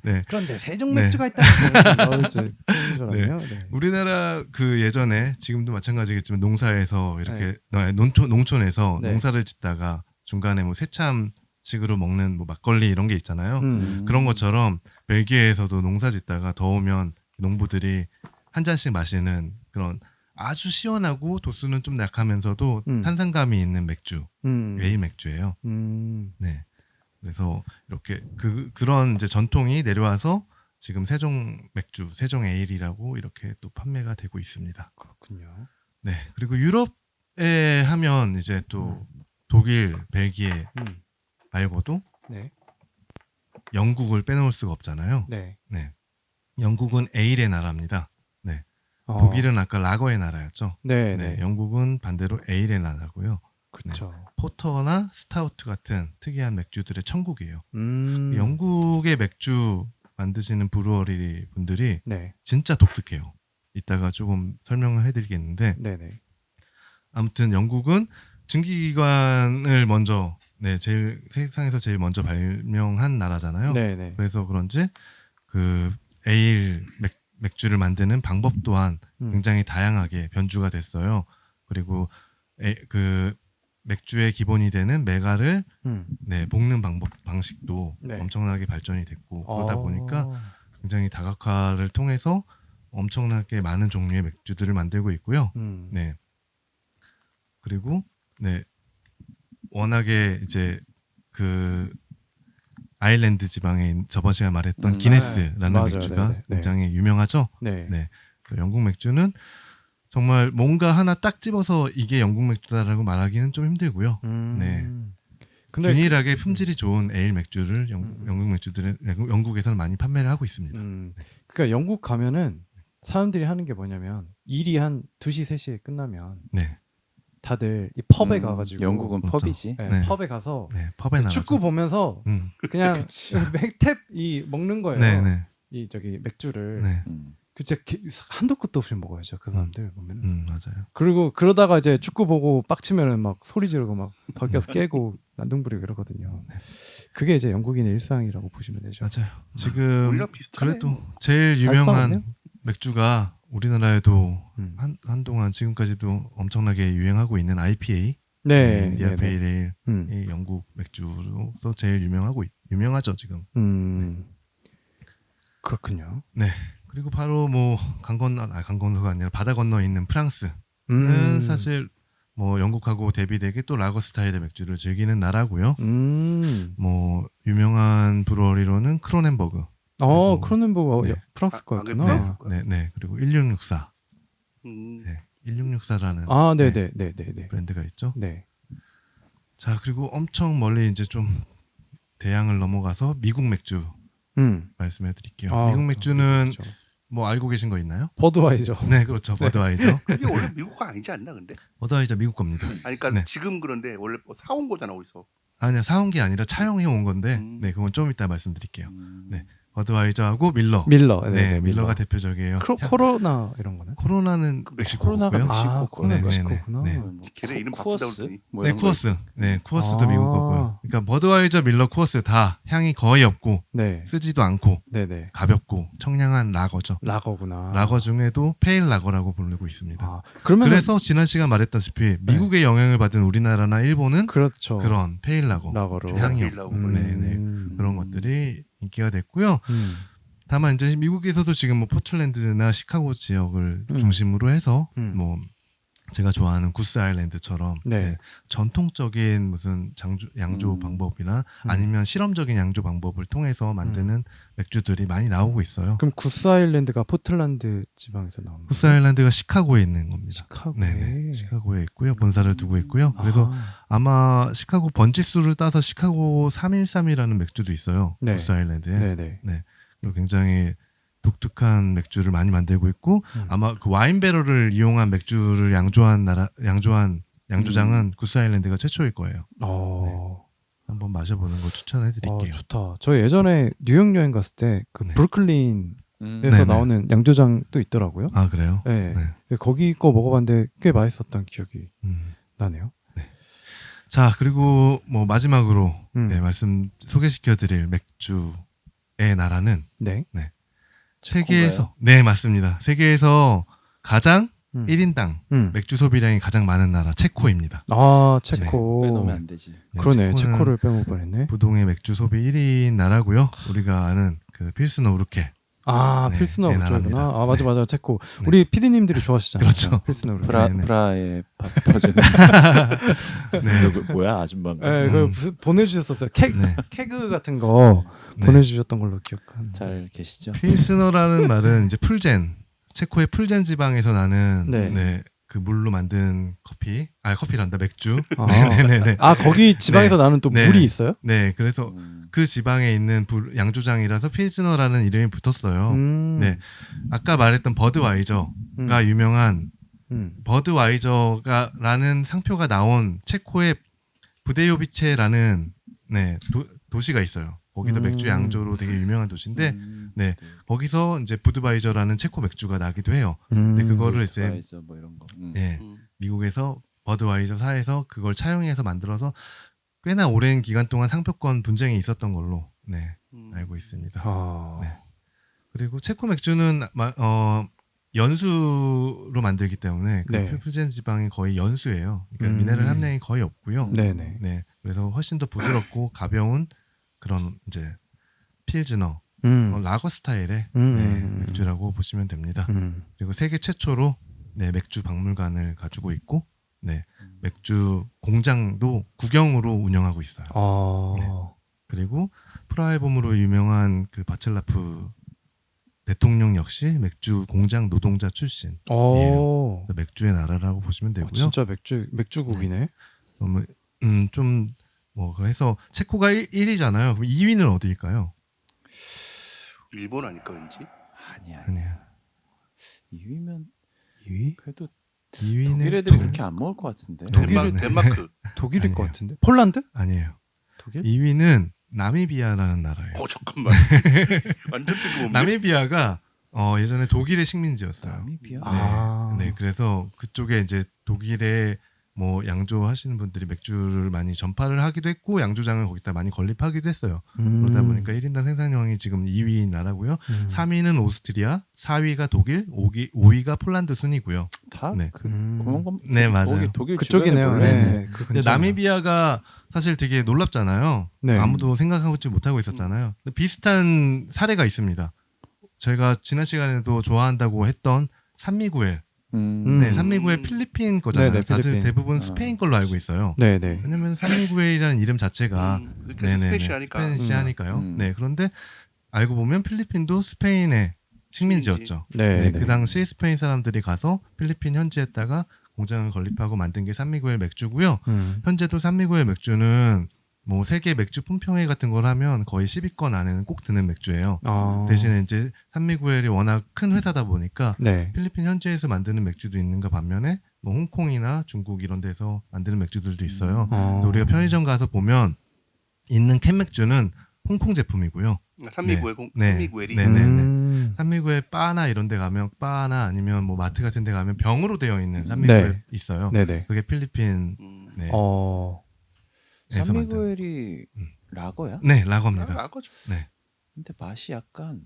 Speaker 3: 네.
Speaker 1: 그런데 세종
Speaker 3: 네.
Speaker 1: 맥주가 있다. 나올 줄 알았네요. 네.
Speaker 3: 우리나라 그 예전에 지금도 마찬가지겠지만 농사에서 이렇게
Speaker 1: 네.
Speaker 3: 농촌에서
Speaker 1: 네.
Speaker 3: 농사를 짓다가 중간에 뭐 새참식으로 먹는 뭐 막걸리 이런 게 있잖아요. 그런 것처럼 벨기에에서도 농사 짓다가 더우면 농부들이 한 잔씩 마시는 그런 아주 시원하고 도수는 좀 약하면서도 탄산감이 있는 맥주, 웨이 맥주예요. 네. 그래서 이렇게 그런 이제 전통이 내려와서 지금 세종 맥주, 세종 에일이라고 이렇게 또 판매가 되고 있습니다.
Speaker 1: 그렇군요.
Speaker 3: 네. 그리고 유럽에 하면 이제 또 독일, 벨기에 말고도
Speaker 1: 네.
Speaker 3: 영국을 빼놓을 수가 없잖아요.
Speaker 1: 네.
Speaker 3: 네. 영국은 에일의 나라입니다. 네. 독일은 아까 라거의 나라였죠.
Speaker 1: 네.
Speaker 3: 네. 영국은 반대로 에일의 나라고요.
Speaker 1: 그렇죠.
Speaker 3: 포터나 스타우트 같은 특이한 맥주들의 천국이에요. 영국의 맥주 만드시는 브루어리 분들이
Speaker 1: 네.
Speaker 3: 진짜 독특해요. 이따가 조금 설명을 해드리겠는데
Speaker 1: 네네.
Speaker 3: 아무튼 영국은 증기기관을 먼저 세상에서 제일 먼저 발명한 나라잖아요.
Speaker 1: 네네.
Speaker 3: 그래서 그런지 그 에일 맥주를 만드는 방법 또한 굉장히 다양하게 변주가 됐어요. 그리고 그 맥주의 기본이 되는 메가를 볶는 방식도 엄청나게 발전이 됐고 그러다 보니까 굉장히 다각화를 통해서 엄청나게 많은 종류의 맥주들을 만들고 있고요. 네. 그리고 워낙에 이제 그 아일랜드 지방에 저번 시간에 말했던 기네스라는
Speaker 1: 맞아요.
Speaker 3: 맥주가
Speaker 1: 네네.
Speaker 3: 굉장히 유명하죠.
Speaker 1: 네.
Speaker 3: 네. 영국 맥주는 정말 뭔가 하나 딱 집어서 이게 영국 맥주다라고 말하기는 좀 힘들고요. 네.
Speaker 1: 근데
Speaker 3: 균일하게 품질이 좋은 에일 맥주를 영국에서는 많이 판매를 하고 있습니다.
Speaker 1: 그러니까 영국 가면은 사람들이 하는 게 뭐냐면 일이 한 2시 3시에 끝나면 다들 이 펍에 가가지고
Speaker 2: 영국은 펍이지.
Speaker 1: 네, 펍에 가서
Speaker 3: 펍에
Speaker 1: 축구 보면서 그냥 맥탭 이 먹는 거예요.
Speaker 3: 네.
Speaker 1: 이 저기 맥주를 진짜 한도 끝도 없이 먹어야죠. 그 사람들 보면은.
Speaker 3: 맞아요.
Speaker 1: 그리고 그러다가 이제 축구 보고 빡치면은 막 소리 지르고 막 밖에서 깨고 난동 부리고 이러거든요. 그게 이제 영국인의 일상이라고 보시면 되죠.
Speaker 3: 맞아요. 지금
Speaker 4: 우리랑 비슷하네.
Speaker 3: 그래도 제일 유명한 맥주가 우리나라에도 한동안 지금까지도 엄청나게 유행하고 있는 IPA, 인디아 페일 에일, 영국 맥주로서 제일 유명하죠 지금.
Speaker 1: 그렇군요.
Speaker 3: 네. 그리고 바로 뭐 강건너가 아니라 바다 건너에 있는 프랑스는 사실 뭐 영국하고 대비되게 또 라거 스타일의 맥주를 즐기는 나라고요. 뭐 유명한 브루어리로는 크로넨버그.
Speaker 1: 크로넨버그 프랑스 거였구나.
Speaker 3: 네. 그리고 1664. 네. 1664라는
Speaker 1: 네네네네.
Speaker 3: 브랜드가 있죠.
Speaker 1: 네.
Speaker 3: 자, 그리고 엄청 멀리 이제 좀 대양을 넘어가서 미국 맥주 말씀해 드릴게요. 미국 맥주는 뭐 알고 계신 거 있나요?
Speaker 1: 버드와이저.
Speaker 3: 네, 그렇죠. 버드와이저.
Speaker 4: 이게 원래 미국 거 아니지 않나 근데?
Speaker 3: 버드와이저 미국 겁니다.
Speaker 4: 아니 그러니까 지금 그런데 원래 사온 거잖아 어디서.
Speaker 3: 아니요, 사온 게 아니라 차용해 온 건데, 네, 그건 좀 이따 말씀드릴게요. 네, 버드와이저하고 밀러. 네, 밀러가 대표적이에요.
Speaker 1: 코로나 이런 거는?
Speaker 3: 코로나는 멕시코고요.
Speaker 1: 코로나 멕시코구나.
Speaker 4: 걔네 이름 바꾸다 그러더니.
Speaker 3: 네, 쿠어스. 네, 쿠어스도 미국 거고요. 그러니까 버드와이저, 밀러, 쿠어스 다 향이 거의 없고 쓰지도 않고 가볍고 청량한 라거죠.
Speaker 1: 라거구나.
Speaker 3: 라거 중에도 페일 라거라고 부르고 있습니다.
Speaker 1: 그래서
Speaker 3: 지난 시간 말했다시피 미국의 영향을 받은 우리나라나 일본은
Speaker 1: 그렇죠.
Speaker 3: 그런 페일 라거로 향이 없고 그런 것들이 인기가 됐고요. 다만 이제 미국에서도 지금 뭐 포틀랜드나 시카고 지역을 중심으로 해서 뭐 제가 좋아하는 구스 아일랜드처럼
Speaker 1: 네.
Speaker 3: 네, 전통적인 무슨 양조 방법이나 아니면 실험적인 양조 방법을 통해서 만드는 맥주들이 많이 나오고 있어요.
Speaker 1: 그럼 구스 아일랜드가 포틀란드 지방에서 나온
Speaker 3: 구스 아일랜드가 시카고에 있는 겁니다.
Speaker 1: 시카고에.
Speaker 3: 네네. 시카고에 있고요. 본사를 두고 있고요. 그래서 아마 시카고 번지수를 따서 시카고 313이라는 맥주도 있어요.
Speaker 1: 네.
Speaker 3: 구스 아일랜드에.
Speaker 1: 네네.
Speaker 3: 네. 그리고 굉장히 독특한 맥주를 많이 만들고 있고 아마 그 와인 배럴을 이용한 맥주를 양조한 양조장은 구스 아일랜드가 최초일 거예요. 네. 한번 마셔보는 걸 추천해드릴게요.
Speaker 1: 좋다. 저 예전에 뉴욕 여행 갔을 때 그
Speaker 3: 네.
Speaker 1: 브루클린에서
Speaker 3: 네네.
Speaker 1: 나오는 양조장도 있더라고요.
Speaker 3: 아 그래요?
Speaker 1: 네.
Speaker 3: 네.
Speaker 1: 거기 거 먹어봤는데 꽤 맛있었던 기억이 나네요.
Speaker 3: 네. 자 그리고 뭐 마지막으로
Speaker 1: 음.
Speaker 3: 말씀 소개시켜드릴 맥주의 나라는
Speaker 1: 네.
Speaker 3: 세계에서 네 맞습니다. 세계에서 가장 1인당 맥주 소비량이 가장 많은 나라 체코입니다.
Speaker 1: 아 체코.
Speaker 2: 빼놓으면 안 되지.
Speaker 1: 그러네. 체코를 빼먹을 뻔했네.
Speaker 3: 부동의 맥주 소비 1위인 나라고요. 우리가 아는 그 필스너 우르케. 네,
Speaker 1: 필스너
Speaker 3: 네,
Speaker 1: 우르케구나.
Speaker 3: 나라입니다.
Speaker 1: 아 맞아
Speaker 3: 네.
Speaker 1: 맞아 체코.
Speaker 3: 네.
Speaker 1: 우리 PD님들이 좋아하시잖아요.
Speaker 3: 그렇죠.
Speaker 1: 필스너 우르케.
Speaker 2: 프라에 퍼주는
Speaker 3: 네.
Speaker 2: 뭐야 아줌마인가?
Speaker 1: 네, 그 보내주셨었어요.
Speaker 3: 네.
Speaker 1: 케그 같은 거
Speaker 3: 네.
Speaker 1: 보내주셨던 걸로 기억하는.
Speaker 2: 잘 계시죠?
Speaker 3: 필스너라는 말은 이제 풀젠, 체코의 풀젠 지방에서 나는
Speaker 1: 네.
Speaker 3: 그 물로 만든 커피란다 맥주.
Speaker 1: 아.
Speaker 3: 네네네.
Speaker 1: 거기 지방에서
Speaker 3: 네.
Speaker 1: 나는 또
Speaker 3: 네.
Speaker 1: 물이 있어요?
Speaker 3: 네, 그래서 그 지방에 있는 양조장이라서 필스너라는 이름이 붙었어요. 네, 아까 말했던 버드와이저가 유명한 버드와이저라는 상표가 나온 체코의 부데요비체라는 도시가 있어요. 거기도 맥주 양조로 되게 유명한 도시인데, 네, 거기서 이제 부드바이저라는 체코 맥주가 나기도 해요. 근데 그거를 이제
Speaker 2: 뭐 이런 거.
Speaker 3: 네, 미국에서 버드와이저사에서 그걸 차용해서 만들어서 꽤나 오랜 기간 동안 상표권 분쟁이 있었던 걸로 알고 있습니다. 네. 그리고 체코 맥주는 연수로 만들기 때문에 그 풀젠 지방이 거의 연수예요. 그러니까 미네랄 함량이 거의 없고요.
Speaker 1: 네네.
Speaker 3: 네, 그래서 훨씬 더 부드럽고 가벼운 그런 이제 필즈너, 라거 스타일의 맥주라고 보시면 됩니다. 그리고 세계 최초로 맥주 박물관을 가지고 있고, 맥주 공장도 국영으로 운영하고 있어요. 네. 그리고 프라이봄으로 유명한 그 바첼라프 대통령 역시 맥주 공장 노동자 출신이에요. 맥주의 나라라고 보시면 되고요.
Speaker 1: 진짜 맥주국이네.
Speaker 3: 그래서 체코가 1위잖아요. 그럼 2위는 어디일까요?
Speaker 4: 일본 아닐까 왠지?
Speaker 3: 아니야.
Speaker 2: 2위면
Speaker 1: 2위?
Speaker 2: 그래도
Speaker 3: 2위는
Speaker 2: 독일 애들이 그렇게 안 먹을 것 같은데.
Speaker 4: 덴마크.
Speaker 1: 독일일 것 같은데. 폴란드?
Speaker 3: 아니에요.
Speaker 1: 독일?
Speaker 3: 2위는 나미비아라는 나라예요.
Speaker 4: 잠깐만. 완전 뜬금없네.
Speaker 3: 나미비아가 예전에 독일의 식민지였어요.
Speaker 2: 나미비아?
Speaker 3: 네, 그래서 그쪽에 이제 독일의 뭐 양조하시는 분들이 맥주를 많이 전파를 하기도 했고 양조장을 거기다 많이 건립하기도 했어요. 그러다 보니까 1인당 생산량이 지금 2위인 나라고요. 3위는 오스트리아, 4위가 독일, 5위가 폴란드 순이고요.
Speaker 2: 다?
Speaker 3: 네.
Speaker 2: 그런 건
Speaker 3: 네, 맞아요.
Speaker 2: 독일
Speaker 1: 그쪽이네요.
Speaker 2: 네.
Speaker 1: 그
Speaker 3: 나미비아가 사실 되게 놀랍잖아요.
Speaker 1: 네.
Speaker 3: 아무도 생각하지 못하고 있었잖아요. 근데 비슷한 사례가 있습니다. 저희가 지난 시간에도 좋아한다고 했던 산미구엘. 네, 산미구엘 필리핀 거잖아요.
Speaker 1: 네네,
Speaker 3: 다들
Speaker 1: 필리핀.
Speaker 3: 대부분 스페인 걸로 알고 있어요.
Speaker 1: 네네.
Speaker 3: 왜냐면 산미구엘이라는 이름 자체가
Speaker 4: 스페니시하니까.
Speaker 3: 스페니시하니까요. 네, 그런데 알고 보면 필리핀도 스페인의 식민지였죠.
Speaker 1: 네.
Speaker 3: 그 당시 스페인 사람들이 가서 필리핀 현지에다가 공장을 건립하고 만든 게 산미구엘 맥주고요. 현재도 산미구엘 맥주는 뭐 세계 맥주 품평회 같은 걸 하면 거의 10위권 안에는 꼭 드는 맥주예요. 대신에 이제 산미구엘이 워낙 큰 회사다 보니까 필리핀 현지에서 만드는 맥주도 있는가 반면에 뭐 홍콩이나 중국 이런 데서 만드는 맥주들도 있어요. 우리가 편의점 가서 보면 있는 캔 맥주는 홍콩 제품이고요.
Speaker 4: 산미구엘이.
Speaker 3: 산미구엘 바나 이런 데 가면 바나 아니면 뭐 마트 같은 데 가면 병으로 되어 있는 산미구엘 있어요. 그게 필리핀
Speaker 2: 산미구엘이 라거야?
Speaker 3: 네, 라거입니다.
Speaker 4: 라거죠.
Speaker 3: 네.
Speaker 2: 근데 맛이 약간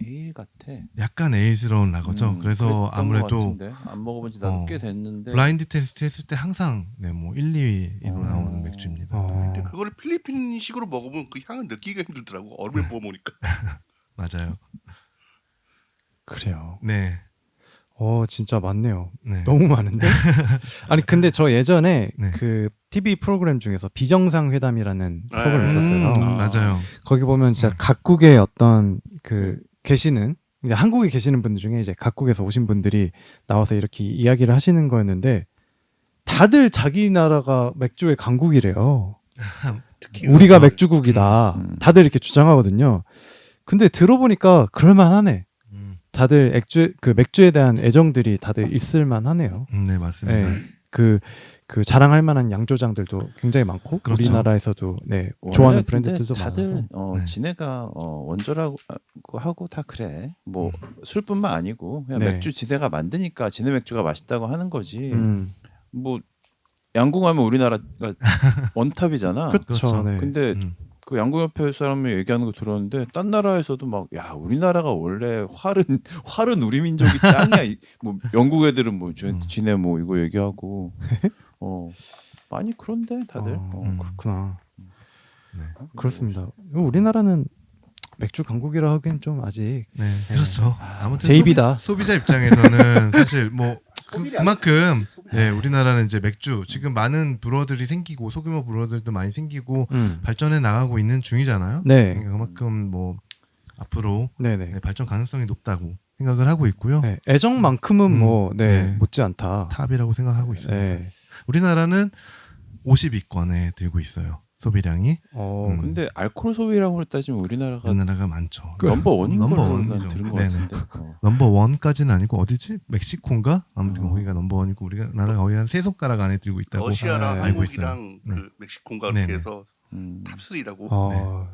Speaker 2: 에일 같아.
Speaker 3: 약간 에일스러운 라거죠. 그래서 아무래도
Speaker 2: 안 먹어본 지 나도 꽤 됐는데
Speaker 3: 블라인드 테스트 했을 때 항상 뭐 1, 2위로 나오는 맥주입니다.
Speaker 4: 근데 그거를 필리핀식으로 먹으면 그 향을 느끼기가 힘들더라고. 얼음에 부어 먹으니까.
Speaker 3: 맞아요.
Speaker 1: 그래요.
Speaker 3: 네.
Speaker 1: 진짜 많네요.
Speaker 3: 네.
Speaker 1: 너무 많은데? 아니 근데 저 예전에
Speaker 3: 네.
Speaker 1: 그 TV 프로그램 중에서 비정상회담이라는 프로그램이 있었어요.
Speaker 3: 맞아요.
Speaker 1: 거기 보면 진짜 각국의 어떤 그 계시는 이제 한국에 계시는 분들 중에 이제 각국에서 오신 분들이 나와서 이렇게 이야기를 하시는 거였는데 다들 자기 나라가 맥주의 강국이래요.
Speaker 4: 특히
Speaker 1: 우리가
Speaker 4: 유럽
Speaker 1: 맥주국이다. 다들 이렇게 주장하거든요. 근데 들어보니까 그럴만하네. 다들 맥주에 대한 애정들이 다들 있을만하네요.
Speaker 3: 네, 맞습니다.
Speaker 1: 네, 그 자랑할 만한 양조장들도 굉장히 많고
Speaker 3: 그렇죠.
Speaker 1: 우리나라에서도 네,
Speaker 2: 원래
Speaker 1: 좋아하는
Speaker 2: 근데
Speaker 1: 브랜드들도
Speaker 2: 다들
Speaker 1: 많아서
Speaker 3: 네.
Speaker 2: 지네가 원조라고 하고 다 그래. 뭐 술뿐만 아니고 그냥
Speaker 1: 네.
Speaker 2: 맥주 지네가 만드니까 지네 맥주가 맛있다고 하는 거지. 뭐 양궁하면 우리나라가 원탑이잖아.
Speaker 1: 그렇죠. 네.
Speaker 2: 근데 그 양궁협회 사람이 얘기하는 거 들었는데 딴 나라에서도 막 야 우리나라가 원래 활은 우리 민족이 짱이야. 뭐 영국 애들은 뭐 지네 뭐 이거 얘기하고 많이 그런데 다들.
Speaker 1: 그렇구나.
Speaker 3: 네.
Speaker 1: 그렇습니다. 우리나라는 맥주 강국이라 하기엔 좀 아직
Speaker 3: 네, 그렇죠. 아무튼
Speaker 1: 제입이다.
Speaker 3: 소비자 입장에서는 사실 뭐 그만큼 네, 우리나라는 이제 맥주 지금 많은 브루어들이 생기고 소규모 브루어들도 많이 생기고 발전해 나가고 있는 중이잖아요.
Speaker 1: 네.
Speaker 3: 그러니까 그만큼 뭐 앞으로
Speaker 1: 네네.
Speaker 3: 네, 발전 가능성이 높다고 생각을 하고 있고요.
Speaker 1: 네, 애정만큼은 뭐
Speaker 3: 네.
Speaker 1: 못지않다.
Speaker 3: 탑이라고 생각하고 있습니다.
Speaker 1: 네.
Speaker 3: 우리나라는 50위권에 들고 있어요. 소비량이.
Speaker 2: 근데 알코올 소비량으로 따지면 우리나라가
Speaker 3: 많죠.
Speaker 2: 넘버 원인
Speaker 3: 넘버
Speaker 2: 걸로
Speaker 3: 원이죠.
Speaker 2: 난 들은 것
Speaker 3: 네네.
Speaker 2: 같은데.
Speaker 3: 넘버 원까지는 아니고 어디지? 멕시코인가? 아무튼 거기가 넘버 원이고 우리가 나라 거의 한 3손가락 안에 들고 있다고
Speaker 4: 러시아랑
Speaker 3: 알고 있어요.
Speaker 4: 한국이랑
Speaker 3: 네.
Speaker 4: 그 멕시코인가 그렇게
Speaker 3: 네네.
Speaker 4: 해서 탑3라고.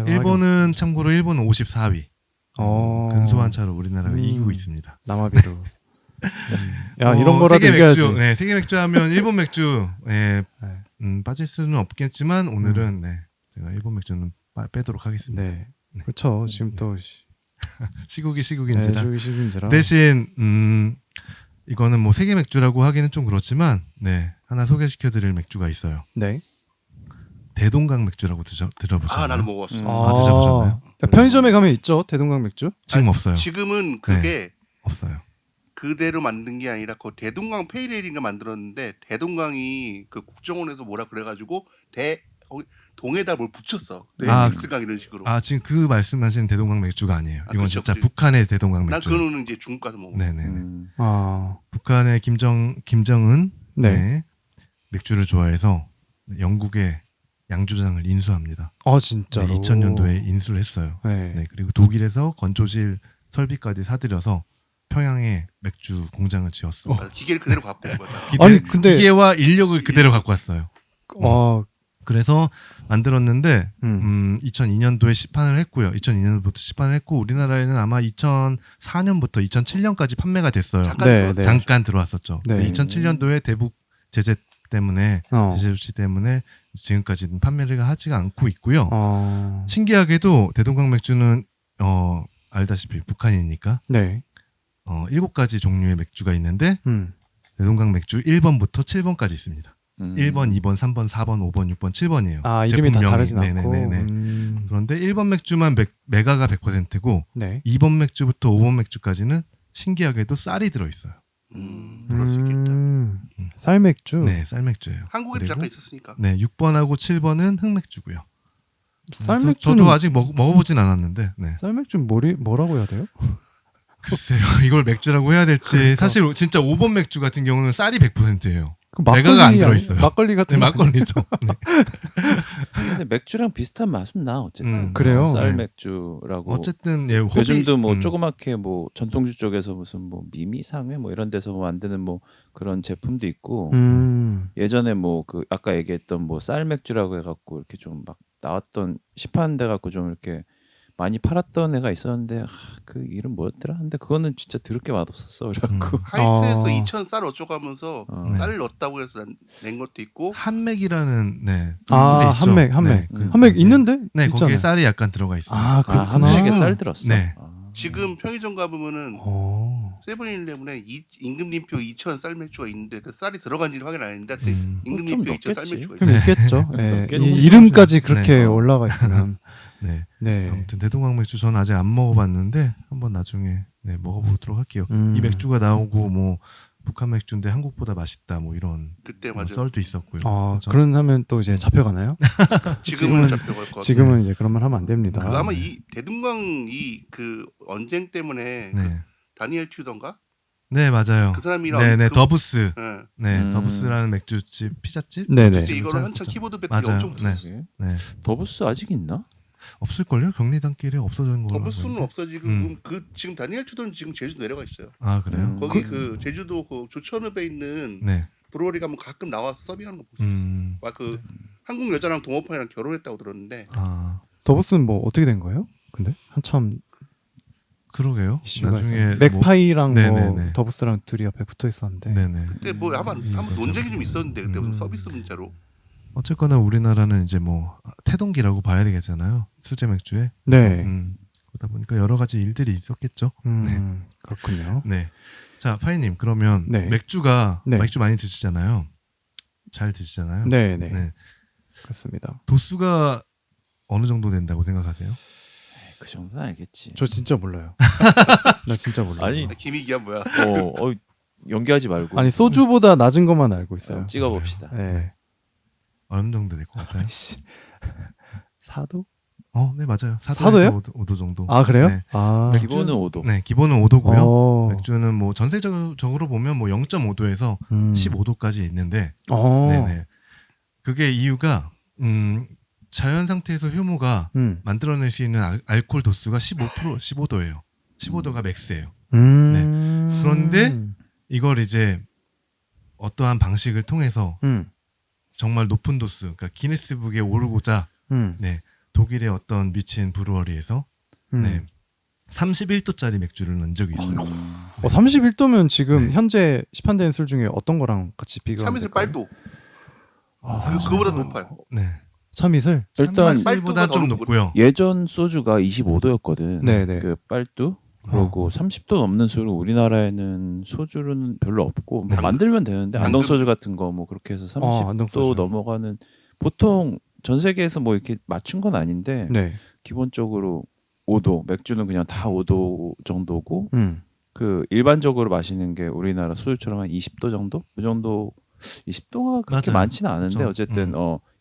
Speaker 3: 일본은 참고로 일본은 54위. 근소한 차로 우리나라가 이기고 있습니다.
Speaker 1: 남아비로. 야 이런 거라도
Speaker 3: 세계
Speaker 1: 이겨야지.
Speaker 3: 맥주, 네, 세계 맥주 하면 일본 맥주 빠질 수는 없겠지만 오늘은 네, 제가 일본 맥주는 빼도록 하겠습니다.
Speaker 1: 네. 그렇죠. 지금 또
Speaker 3: 시국인지라.
Speaker 1: 시국인지라.
Speaker 3: 대신 이거는 뭐 세계 맥주라고 하기는 좀 그렇지만 네, 하나 소개시켜드릴 맥주가 있어요.
Speaker 1: 네.
Speaker 3: 대동강 맥주라고 들어보셨나요?
Speaker 4: 아, 나는 먹었어.
Speaker 3: 드셔보셨나요?
Speaker 1: 편의점에 가면 있죠. 대동강 맥주.
Speaker 3: 지금 없어요.
Speaker 4: 지금은 그게
Speaker 3: 없어요.
Speaker 4: 그대로 만든 게 아니라 그 대동강 페이레일인가 만들었는데 대동강이 그 국정원에서 뭐라 그래가지고 동에다 뭘 붙였어. 믹스강 이런 식으로.
Speaker 3: 지금 그 말씀하시는 대동강 맥주가 아니에요. 이건
Speaker 4: 그쵸,
Speaker 3: 진짜
Speaker 4: 그쵸.
Speaker 3: 북한의 대동강
Speaker 4: 난
Speaker 3: 맥주.
Speaker 4: 그거는 이제 중국 가서 먹어.
Speaker 3: 네네네.
Speaker 1: 북한의
Speaker 3: 김정은
Speaker 1: 네.
Speaker 3: 맥주를 좋아해서 영국의 양조장을 인수합니다.
Speaker 1: 진짜로.
Speaker 3: 네, 2000년도에 인수를 했어요.
Speaker 1: 네.
Speaker 3: 네, 그리고 독일에서 건조실 설비까지 사들여서 평양에 맥주 공장을 지었어.
Speaker 4: 기계를 그대로 갖고 온 거야.
Speaker 1: 아니 근데
Speaker 3: 기계와 인력을 그대로 갖고 왔어요. 그래서 만들었는데 2002년도에 시판을 했고요. 2002년부터 시판을 했고 우리나라에는 아마 2004년부터 2007년까지 판매가 됐어요. 잠깐 들어왔었죠.
Speaker 1: 네.
Speaker 3: 2007년도에 대북 제재 때문에 제재 조치 때문에 지금까지는 판매를 하지가 않고 있고요. 신기하게도 대동강 맥주는 알다시피 북한이니까
Speaker 1: 네.
Speaker 3: 7가지 종류의 맥주가 있는데 대동강 맥주 1번부터 7번까지 있습니다. 1번, 2번, 3번, 4번, 5번, 6번, 7번이에요.
Speaker 1: 이름이 다 다르진 않고.
Speaker 3: 그런데 1번 맥주만 메가가 100%고
Speaker 1: 네.
Speaker 3: 2번 맥주부터 5번 맥주까지는 신기하게도 쌀이 들어있어요.
Speaker 4: 그럴 수 있겠다.
Speaker 1: 쌀맥주.
Speaker 3: 네, 쌀맥주예요.
Speaker 4: 한국에도 잠깐 있었으니까.
Speaker 3: 네, 6번하고 7번은 흑맥주고요.
Speaker 1: 쌀맥주는
Speaker 3: 저도 아직 먹어보진 않았는데. 네.
Speaker 1: 쌀맥주는 뭐라고 해야 돼요?
Speaker 3: 글쎄요, 이걸 맥주라고 해야 될지.
Speaker 1: 그러니까.
Speaker 3: 사실 진짜 5번 맥주 같은 경우는 쌀이 100%예요.
Speaker 1: 막걸리
Speaker 3: 메가가 안 들어있어요.
Speaker 1: 막걸리 같은
Speaker 3: 막걸리죠. 네.
Speaker 2: 근데 맥주랑 비슷한 맛은 나 어쨌든.
Speaker 1: 그래요?
Speaker 2: 쌀 맥주라고.
Speaker 3: 어쨌든
Speaker 2: 요즘도 뭐 조그맣게 뭐 전통주 쪽에서 무슨 뭐 미미상회 뭐 이런 데서 만드는 뭐 그런 제품도 있고. 예전에 뭐 그 아까 얘기했던 뭐 쌀 맥주라고 해갖고 이렇게 좀 막 나왔던 시판돼 갖고 좀 이렇게 많이 팔았던 애가 있었는데 그 이름 뭐였더라? 근데 그거는 진짜 더럽게 맛없었어. 그래갖고
Speaker 4: 하이트에서 2,000 쌀 어쩌고 하면서 쌀을 넣었다고 해서 낸 것도 있고.
Speaker 3: 한맥이라는
Speaker 1: 한맥 있는데?
Speaker 3: 네,
Speaker 1: 있잖아요.
Speaker 3: 거기에 쌀이 약간 들어가 있어요.
Speaker 1: 그렇구나.
Speaker 2: 한맥에 쌀 들었어.
Speaker 3: 네.
Speaker 4: 지금 편의점 가보면은 세븐일레븐에 임금님표 2,000 쌀 맥주가 있는데 그 쌀이 들어간지는 확인 안 했는데
Speaker 2: 좀
Speaker 4: 임금님표 2,000 쌀
Speaker 2: 넣겠지.
Speaker 4: 맥주가
Speaker 1: 그럼
Speaker 4: 있어요.
Speaker 1: 있겠죠. 예.
Speaker 2: 넣겠지.
Speaker 1: 이름까지 그렇게
Speaker 3: 네.
Speaker 1: 올라가 있으면.
Speaker 3: 네.
Speaker 1: 네.
Speaker 3: 아무튼 대동강 맥주 저는 아직 안 먹어봤는데 한번 나중에 네, 먹어보도록 할게요. 이 맥주가 나오고 뭐 북한 맥주인데 한국보다 맛있다 뭐 이런
Speaker 4: 그때
Speaker 3: 뭐
Speaker 4: 맞아.
Speaker 3: 썰도 있었고요.
Speaker 1: 아,
Speaker 3: 그렇죠?
Speaker 1: 그런 하면 또 이제 잡혀가나요?
Speaker 4: 지금은 잡혀갈 것 같아요.
Speaker 1: 지금은 이제 그런 말 하면 안 됩니다.
Speaker 4: 그 아마 이 대동강 이 그 언쟁 때문에 그
Speaker 3: 네.
Speaker 4: 다니엘 튜던가
Speaker 3: 네 맞아요.
Speaker 4: 그 사람이랑
Speaker 3: 네네
Speaker 4: 그-
Speaker 3: 더부스.
Speaker 4: 예.
Speaker 3: 네 더부스라는 맥주집 피자집.
Speaker 1: 네네.
Speaker 4: 그때 이거는
Speaker 3: 진짜
Speaker 4: 한참
Speaker 3: 그죠.
Speaker 4: 키보드 배틀이
Speaker 3: 맞아요.
Speaker 4: 엄청
Speaker 3: 네.
Speaker 4: 붙었어요.
Speaker 3: 네
Speaker 2: 더부스 아직 있나?
Speaker 3: 없을걸요? 경리단길에 없어진 걸로.
Speaker 4: 더부스는
Speaker 3: 알고 있는데.
Speaker 4: 없어지고 그 지금 다니엘 튜던 지금 제주 내려가 있어요.
Speaker 3: 아 그래요?
Speaker 4: 거기 그 제주도 그 조천읍에 있는
Speaker 3: 네.
Speaker 4: 브루어리 가면 가끔 나와서 서빙하는 거 볼 수 있어요. 막 그 한국 여자랑 동업판이랑 결혼했다고 들었는데
Speaker 3: 아
Speaker 1: 더부스는 뭐 어떻게 된 거예요? 근데 한참
Speaker 3: 그러게요.
Speaker 1: 이슈가
Speaker 3: 나중에
Speaker 1: 있었는데 맥파이랑 뭐
Speaker 3: 네네네.
Speaker 1: 더부스랑 둘이 옆에 붙어 있었는데.
Speaker 3: 네네.
Speaker 4: 그때 뭐 한번 논쟁이 좀 있었는데 그때 무슨 서비스 문제로
Speaker 3: 어쨌거나 우리나라는 이제 뭐 태동기라고 봐야 되겠잖아요. 수제 맥주에.
Speaker 1: 네.
Speaker 3: 그러다 보니까 여러 가지 일들이 있었겠죠.
Speaker 1: 그렇군요.
Speaker 3: 네. 자, 파이님 그러면
Speaker 1: 네.
Speaker 3: 맥주가
Speaker 1: 네.
Speaker 3: 맥주 많이 드시잖아요. 잘 드시잖아요.
Speaker 1: 네네.
Speaker 3: 네.
Speaker 1: 그렇습니다.
Speaker 3: 도수가 어느 정도 된다고 생각하세요?
Speaker 2: 그 정도는 알겠지.
Speaker 1: 저 진짜 몰라요. 나 진짜 몰라요.
Speaker 2: 아니,
Speaker 4: 김희기야 뭐야?
Speaker 2: 연기하지 말고.
Speaker 1: 아니 소주보다 낮은 것만 알고 있어요.
Speaker 2: 찍어봅시다.
Speaker 1: 네.
Speaker 3: 어느 정도 될 것 같아요?
Speaker 1: 아이씨. 4도?
Speaker 3: 네 맞아요.
Speaker 1: 4도예요?
Speaker 3: 5도 정도.
Speaker 1: 아 그래요?
Speaker 3: 네.
Speaker 1: 아.
Speaker 2: 기본은 5도.
Speaker 3: 네, 기본은 5도고요.
Speaker 1: 어.
Speaker 3: 맥주는 뭐 전세적으로 보면 뭐 0.5도에서 15도까지 있는데, 네네. 그게 이유가 자연 상태에서 효모가 만들어낼 수 있는 알코올 도수가 15도예요. 15도가 맥스예요. 그런데 이걸 이제 어떠한 방식을 통해서 정말 높은 도수, 그러니까 기네스북에 오르고자 네, 독일의 어떤 미친 브루어리에서 네, 31도짜리 맥주를 넣은 적이 있어요.
Speaker 1: 31도면 지금
Speaker 3: 네.
Speaker 1: 현재 시판되는 술 중에 어떤 거랑 같이 비교하면
Speaker 4: 참이슬
Speaker 1: 될까요?
Speaker 4: 빨도
Speaker 3: 아,
Speaker 4: 그거보다 높아요.
Speaker 3: 네.
Speaker 1: 참이슬?
Speaker 2: 일단
Speaker 3: 빨두보다 좀 높고요.
Speaker 2: 예전 소주가 25도였거든.
Speaker 1: 네네.
Speaker 2: 그 빨두. 그리고 30도 넘는 술은 우리나라에는 소주는 별로 없고 뭐 만들면 되는데 안동 소주 같은 거 뭐 그렇게 해서 30도
Speaker 1: 소주.
Speaker 2: 넘어가는 보통 전 세계에서 뭐 이렇게 맞춘 건 아닌데
Speaker 1: 네.
Speaker 2: 기본적으로 5도 맥주는 그냥 다 5도 정도고
Speaker 1: 음.
Speaker 2: 그 일반적으로 마시는 게 우리나라 소주처럼 한 20도 정도? 그 정도 20도가 그렇게
Speaker 3: 맞아요.
Speaker 2: 많지는 않은데
Speaker 3: 그렇죠.
Speaker 2: 어쨌든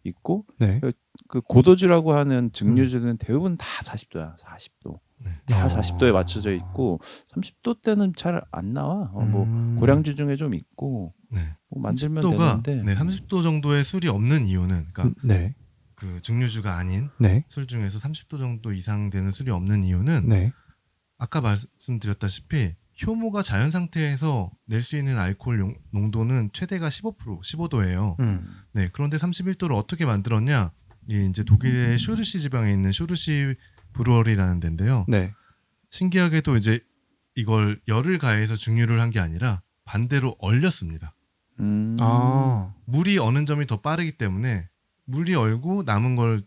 Speaker 2: 있고
Speaker 1: 네.
Speaker 2: 그 고도주라고 하는 증류주는 대부분 다 40도야. 40도.
Speaker 3: 네.
Speaker 2: 다 40도에 맞춰져 있고 30도 때는 잘 안 나와. 뭐 고량주 중에 좀 있고
Speaker 3: 네.
Speaker 2: 뭐 만들면
Speaker 3: 30도가
Speaker 2: 되는데.
Speaker 3: 네, 30도 정도의 술이 없는 이유는 그러니까
Speaker 1: 네.
Speaker 3: 그 증류주가 아닌
Speaker 1: 네.
Speaker 3: 술 중에서 30도 정도 이상 되는 술이 없는 이유는
Speaker 1: 네.
Speaker 3: 아까 말씀드렸다시피 효모가 자연 상태에서 낼 수 있는 알코올 농도는 최대가 15%, 15도예요. 네, 그런데 31도를 어떻게 만들었냐? 이게 이제 독일의 슈르시 지방에 있는 슈르시 브루어리라는 데인데요.
Speaker 1: 네.
Speaker 3: 신기하게도 이제 이걸 열을 가해서 증류를 한 게 아니라 반대로 얼렸습니다.
Speaker 1: 아.
Speaker 3: 물이 어는 점이 더 빠르기 때문에 물이 얼고 남은 걸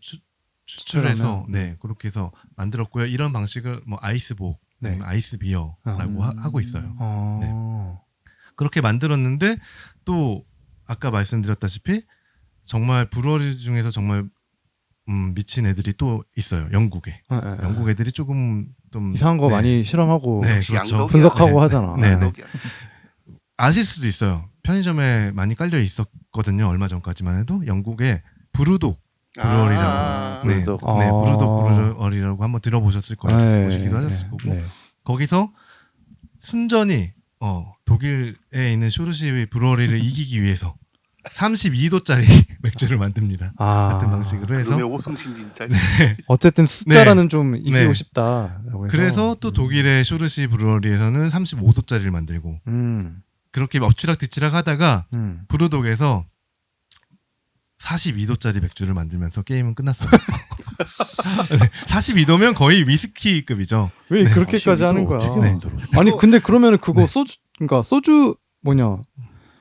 Speaker 3: 추출해서 네 그렇게 해서 만들었고요. 이런 방식을 뭐 아이스복,
Speaker 1: 네.
Speaker 3: 아이스 비어라고 하고 있어요. 네. 그렇게 만들었는데 또 아까 말씀드렸다시피 정말 브루어리 중에서 정말 미친 애들이 또 있어요. 영국에. 영국 애들이 조금 좀
Speaker 1: 이상한 거 많이 실험하고
Speaker 3: 네,
Speaker 4: 역시
Speaker 3: 그렇죠.
Speaker 4: 양덕이야.
Speaker 1: 분석하고
Speaker 3: 네,
Speaker 1: 하잖아.
Speaker 3: 네, 네.
Speaker 4: 양덕이야.
Speaker 3: 아실 수도 있어요. 편의점에 많이 깔려 있었거든요. 얼마 전까지만 해도 영국에 브루독 브루어리라고 네,
Speaker 2: 브루독.
Speaker 3: 네, 브루독 브루어리라고 한번 들어보셨을 거예요.
Speaker 1: 네,
Speaker 3: 보시기도
Speaker 1: 네,
Speaker 3: 하셨을 거고
Speaker 1: 네.
Speaker 3: 거기서 순전히 독일에 있는 슈르시 브루어리를 이기기 위해서 32도짜리 맥주를 만듭니다. 같은 방식으로 해서
Speaker 4: 그놈의 오승신 진짜.
Speaker 1: 어쨌든 숫자라는 좀 이기고
Speaker 3: 네.
Speaker 1: 싶다라고 해서.
Speaker 3: 그래서 또 독일의 슈르시 브루어리에서는 35도짜리를 만들고 그렇게 엎치락뒤치락 하다가 브루독에서 42도짜리 맥주를 만들면서 게임은 끝났어요. 네, 42도면 거의 위스키급이죠.
Speaker 1: 왜
Speaker 3: 네.
Speaker 1: 그렇게까지 하는 거야?
Speaker 2: 어떻게
Speaker 3: 네.
Speaker 2: 만들었어?
Speaker 1: 아니 근데 그러면은 그거 소주, 그러니까 소주 뭐냐?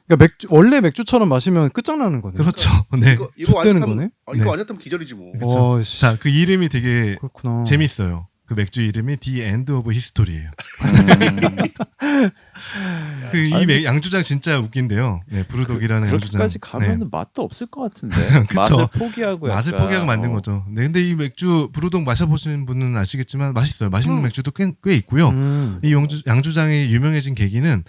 Speaker 1: 그러니까 맥주 원래 맥주처럼 마시면 끝장나는 거네.
Speaker 3: 그렇죠. 네.
Speaker 4: 이거
Speaker 1: 좆되는
Speaker 4: 완전
Speaker 1: 거네.
Speaker 4: 이거
Speaker 3: 네.
Speaker 4: 완전 기절이지 뭐.
Speaker 3: 그렇죠. 자, 그 이름이 되게
Speaker 1: 그렇구나.
Speaker 3: 재밌어요. 그 맥주 이름이 The End of History예요. 이 양주장 진짜 웃긴데요. 네, 브루독이라는 양주장.
Speaker 2: 그렇게까지 가면은
Speaker 3: 네.
Speaker 2: 맛도 없을 것 같은데.
Speaker 3: 그쵸.
Speaker 2: 맛을 포기하고
Speaker 3: 맛을
Speaker 2: 약간,
Speaker 3: 포기하고 만든 거죠. 네, 근데 이 맥주 브루독 마셔보신 분은 아시겠지만 맛있어요. 맛있는 맥주도 꽤 있고요. 이 양주장이 유명해진 계기는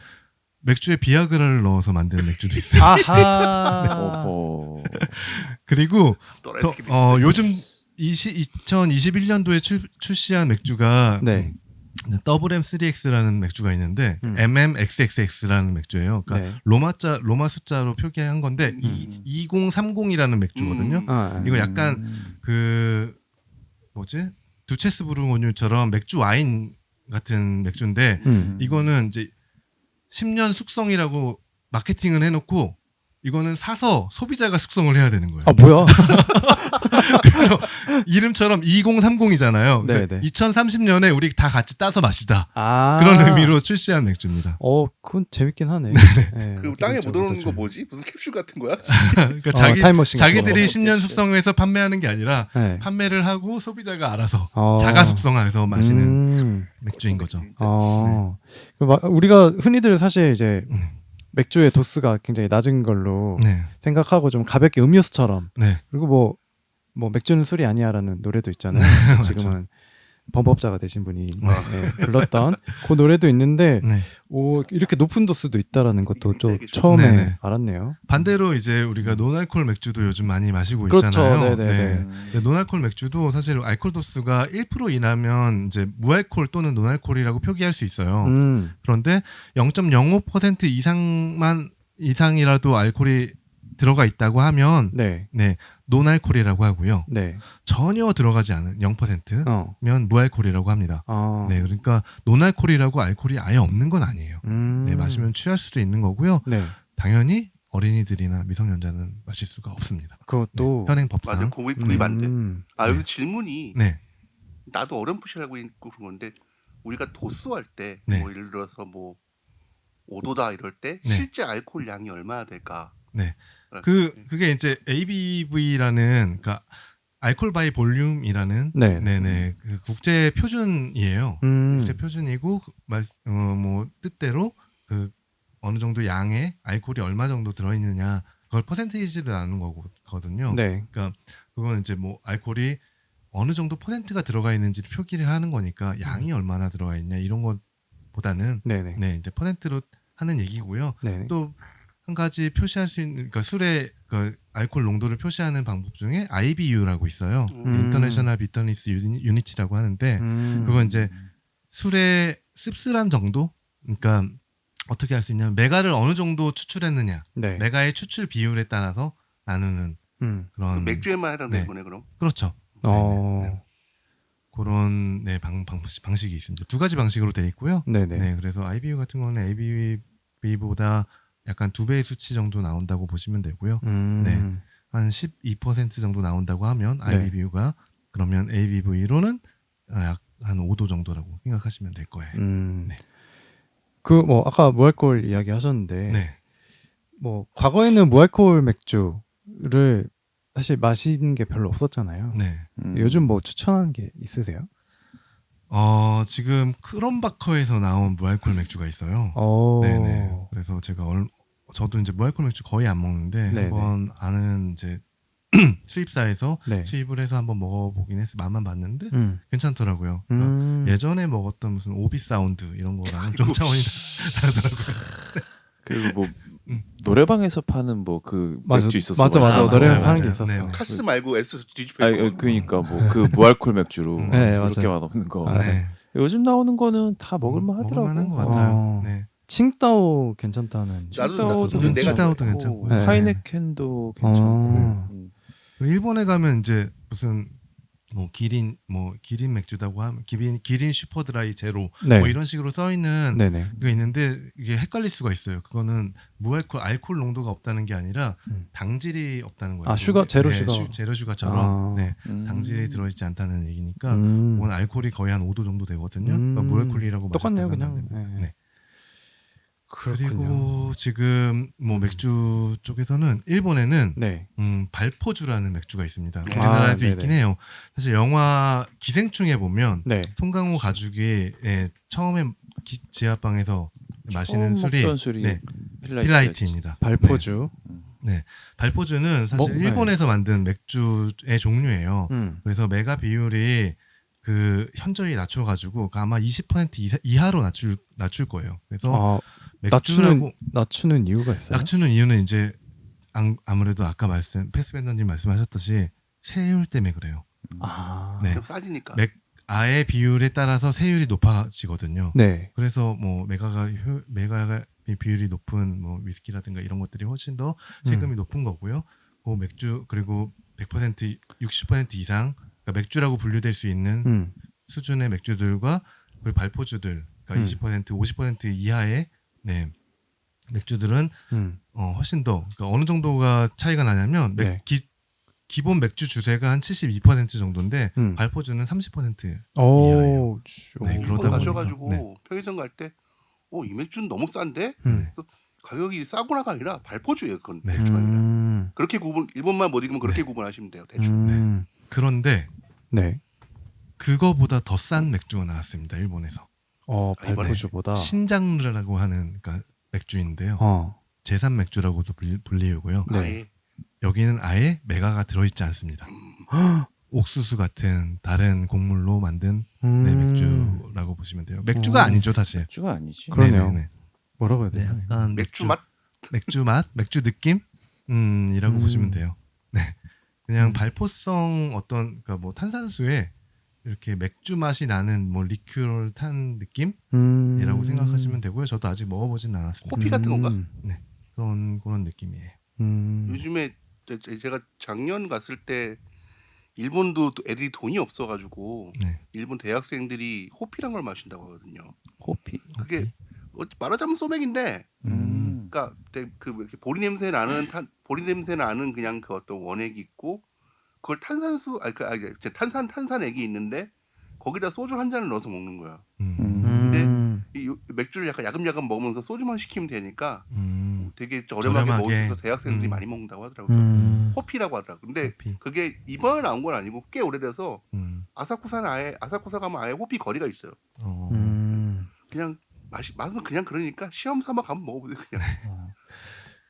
Speaker 3: 맥주에 비아그라를 넣어서 만드는 맥주도 있어요.
Speaker 1: 아하.
Speaker 3: 그리고 요즘
Speaker 4: 네.
Speaker 3: 2021년도에 출시한 맥주가
Speaker 1: 네.
Speaker 3: WM3X라는 맥주가 있는데 MMXXX라는 맥주예요. 그러니까
Speaker 1: 네.
Speaker 3: 로마 숫자로 표기한 건데 2030이라는 맥주거든요. 이거 약간 그 뭐지? 두체스 부르고뉴처럼 맥주 와인 같은 맥주인데 이거는 이제 10년 숙성이라고 마케팅을 해놓고 이거는 사서 소비자가 숙성을 해야 되는 거예요.
Speaker 1: 아 뭐야?
Speaker 3: 그래서 이름처럼 2030이잖아요.
Speaker 1: 네네.
Speaker 3: 2030년에 우리 다 같이 따서 마시자.
Speaker 1: 아
Speaker 3: 그런 의미로 출시한 맥주입니다.
Speaker 1: 그건 재밌긴 하네. 네.
Speaker 4: 그 땅에 묻어놓는 거 뭐지? 무슨 캡슐 같은 거야?
Speaker 3: 그러니까
Speaker 1: 타임머신 같은
Speaker 3: 자기들이
Speaker 1: 거.
Speaker 3: 10년 숙성해서 판매하는 게 아니라
Speaker 1: 네.
Speaker 3: 판매를 하고 소비자가 알아서 자가 숙성해서 마시는 맥주인 거죠.
Speaker 1: 우리가 흔히들 사실 이제 맥주의 도수가 굉장히 낮은 걸로
Speaker 3: 네.
Speaker 1: 생각하고 좀 가볍게 음료수처럼
Speaker 3: 네.
Speaker 1: 그리고 뭐 맥주는 술이 아니야라는 노래도 있잖아요. 지금은 범법자가 되신 분이 불렀던 그 노래도 있는데
Speaker 3: 네.
Speaker 1: 이렇게 높은 도수도 있다라는 것도 좀 처음에
Speaker 3: 네네.
Speaker 1: 알았네요.
Speaker 3: 반대로 이제 우리가 논알콜 맥주도 요즘 많이 마시고
Speaker 1: 그렇죠.
Speaker 3: 있잖아요.
Speaker 1: 네네네.
Speaker 3: 근데 논알콜 맥주도 사실 알콜 도수가 1% 이하면 이제 무알콜 또는 논알콜이라고 표기할 수 있어요. 그런데 0.05% 이상이라도 알콜이 들어가 있다고 하면
Speaker 1: 네.
Speaker 3: 논알콜이라고 하고요.
Speaker 1: 네.
Speaker 3: 전혀 들어가지 않은 0%면 무알콜이라고 합니다. 네, 그러니까 논알콜이라고 알콜이 아예 없는 건 아니에요. 네, 마시면 취할 수도 있는 거고요.
Speaker 1: 네.
Speaker 3: 당연히 어린이들이나 미성년자는 마실 수가 없습니다.
Speaker 1: 그것도
Speaker 3: 현행법상.
Speaker 4: 맞아, 구입 안 돼. 여기서 질문이 나도 어렴풋이 알고 있고 그런 건데 우리가 도수할 때 뭐 예를 들어서 뭐 5도다 이럴 때 실제 알코올 양이 얼마나 될까?
Speaker 3: 네. 그게 이제 ABV라는 그러니까 알코올 바이 볼륨이라는 그 국제 표준이에요. 국제 표준이고 뭐 뜻대로 그 어느 정도 양의 알코올이 얼마 정도 들어 있느냐 그걸 퍼센테이지로 나누는 거거든요.
Speaker 1: 네.
Speaker 3: 그러니까 그건 이제 뭐 알코올이 어느 정도 퍼센트가 들어가 있는지를 표기를 하는 거니까 양이 얼마나 들어가 있냐 이런 것보다는 이제 퍼센트로 하는 얘기고요. 또 한 가지 표시할 수 있는 그러니까 술의 그 알코올 농도를 표시하는 방법 중에 IBU라고 있어요. 인터내셔널 비터니스 유니치라고 하는데 그건 이제 술의 씁쓸함 정도 그러니까 어떻게 할 수 있냐면 메가를 어느 정도 추출했느냐 메가의 추출 비율에 따라서 나누는 그런
Speaker 4: 그 맥주에만 해당되는 거네 그럼.
Speaker 3: 그렇죠. 그런 방식이 있습니다. 두 가지 방식으로 되어 있고요. 그래서 IBU 같은 거는 ABV보다 약간 2배의 수치 정도 나온다고 보시면 되고요. 한 12% 정도 나온다고 하면 IBV가 그러면 ABV로는 약 한 5도 정도라고 생각하시면 될 거예요.
Speaker 1: 그 뭐 아까 무알콜 이야기 하셨는데 뭐 과거에는 무알콜 맥주를 사실 마시는 게 별로 없었잖아요. 요즘 뭐 추천하는 게 있으세요?
Speaker 3: 지금 크롬바커에서 나온 무알콜 맥주가 있어요. 그래서 저도 이제 무알콜 맥주 거의 안 먹는데 한번 아는 이제 수입사에서 수입을 해서 한번 먹어보긴 했어요. 맛만 봤는데 괜찮더라고요. 그러니까 예전에 먹었던 무슨 오비 사운드 이런 거랑은 좀 차원이 다르더라고요.
Speaker 2: 그리고 뭐 노래방에서 파는 뭐 그 맥주 있었어.
Speaker 1: 맞아. 노래방에서 파는 게 있었어.
Speaker 4: 카스 말고 S 뒤집혀.
Speaker 2: 그러니까 뭐 그 무알콜 맥주로 그렇게 맛없는 거. 요즘 나오는 거는 다 먹을만 하더라고.
Speaker 3: 먹을만한 것 같아요.
Speaker 1: 칭따오 괜찮다는.
Speaker 2: 칭따오도
Speaker 3: 괜찮고
Speaker 2: 하이네켄도 괜찮고.
Speaker 3: 일본에 가면 이제 무슨 뭐 기린 맥주다고 하면 기린 슈퍼드라이 제로 뭐 이런 식으로 써 있는 게 있는데 이게 헷갈릴 수가 있어요. 그거는 무알콜 알코올 농도가 없다는 게 아니라 당질이 없다는 거예요.
Speaker 1: 슈가 제로
Speaker 3: 슈가처럼 당질이 들어있지 않다는 얘기니까 그건 알코올이 거의 한 5도 정도 되거든요. 그러니까 무알콜이라고
Speaker 1: 똑같네요, 그냥.
Speaker 3: 그리고 지금 뭐 맥주 쪽에서는 일본에는
Speaker 1: 네.
Speaker 3: 발포주라는 맥주가 있습니다. 우리나라에도 있긴 해요. 사실 영화 기생충에 보면
Speaker 1: 네.
Speaker 3: 송강호 가족이 처음에 지하방에서 마시는 술이 필라이트입니다.
Speaker 1: 발포주.
Speaker 3: 네. 발포주는 사실 일본에서 만든 맥주의 종류예요. 그래서 메가 비율이 그 현저히 낮춰가지고 아마 20% 이하로 낮출 거예요. 그래서
Speaker 1: 낮추는 이유가 있어요?
Speaker 3: 낮추는 이유는 이제 아무래도 아까 패스밴더님 말씀하셨듯이 세율 때문에 그래요.
Speaker 4: 네. 싸지니까.
Speaker 3: 아의 비율에 따라서 세율이 높아지거든요.
Speaker 1: 네.
Speaker 3: 그래서 뭐 메가가 비율이 높은 뭐 위스키라든가 이런 것들이 훨씬 더 세금이 높은 거고요. 그 맥주 그리고 100% 60% 이상 그러니까 맥주라고 분류될 수 있는 수준의 맥주들과 그리고 발포주들 그러니까 20% 50% 이하의 맥주들은 훨씬 더 그러니까 어느 정도가 차이가 나냐면 기본 맥주 주세가 한 72% 정도인데 발포주는 30% 이하예요.
Speaker 4: 그러다 가셔가지고 편의점 갈 때 이 맥주는 너무 싼데 가격이 싸구나가 아니라 발포주예요. 그건 맥주가 아니라 그렇게 일본말 못 읽으면 그렇게 구분하시면 돼요. 대충.
Speaker 3: 그런데 그거보다 더 싼 맥주가 나왔습니다. 일본에서.
Speaker 1: 발포주보다
Speaker 3: 신장르라고 하는 그러니까 맥주인데요. 제산 맥주라고도 불리우고요. 여기는 아예 메가가 들어있지 않습니다. 옥수수 같은 다른 곡물로 만든 맥주라고 보시면 돼요. 맥주가 아니죠, 사실.
Speaker 2: 맥주가 아니지.
Speaker 1: 그러네요. 뭐라고 해야 되나?
Speaker 3: 약간
Speaker 4: 맥주 맛,
Speaker 3: 맥주 느낌, 이라고 보시면 돼요. 네, 그냥 발포성 그러니까 뭐 탄산수에 이렇게 맥주 맛이 나는 뭐 리큐를 탄 느낌이라고 생각하시면 되고요. 저도 아직 먹어보진 않았습니다.
Speaker 4: 호피 같은 건가?
Speaker 3: 네, 그런 느낌이에요.
Speaker 4: 요즘에 제가 작년 갔을 때 일본도 애들이 돈이 없어가지고 일본 대학생들이 호피란 걸 마신다고 하거든요.
Speaker 2: 호피.
Speaker 4: 그게 말하자면 소맥인데, 그러니까 그 보리 냄새 나는 그냥 그 어떤 원액이 있고, 그걸 탄산액이 있는데 거기다 소주 한 잔을 넣어서 먹는 거야. 근데 이 맥주를 약간 야금야금 먹으면서 소주만 시키면 되니까 되게 저렴하게 먹을 수 있어서 대학생들이 많이 먹는다고 하더라고요. 호피라고 하더라고요. 근데 그게 이번에 나온 건 아니고 꽤 오래돼서 아사쿠사 가면 아예 호피 거리가 있어요. 그냥 맛은 그냥 그러니까 시험 삼아 가면 먹어보세요. 그냥.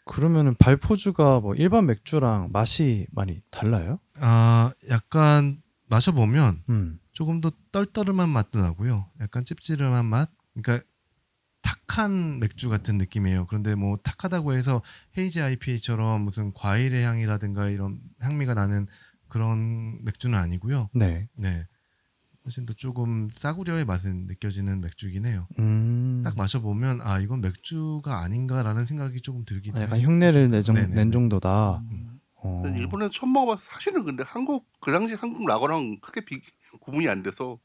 Speaker 1: 그러면은 발포주가 뭐 일반 맥주랑 맛이 많이 달라요?
Speaker 3: 약간 마셔보면 조금 더 떨떠름한 맛도 나고요. 약간 찝찝한 맛. 그러니까 탁한 맥주 같은 느낌이에요. 그런데 뭐 탁하다고 해서 헤이지 IPA처럼 무슨 과일의 향이라든가 이런 향미가 나는 그런 맥주는 아니고요.
Speaker 1: 네.
Speaker 3: 훨씬 더 조금 싸구려의 맛은 느껴지는 맥주긴 해요. 딱 마셔보면 이건 맥주가 아닌가라는 생각이 조금 들긴 해요.
Speaker 1: 약간 흉내를 낸 정도다.
Speaker 4: 일본에서 처음 먹어봐서 사실은 근데 그 당시 한국 라거랑 크게 구분이 안 돼서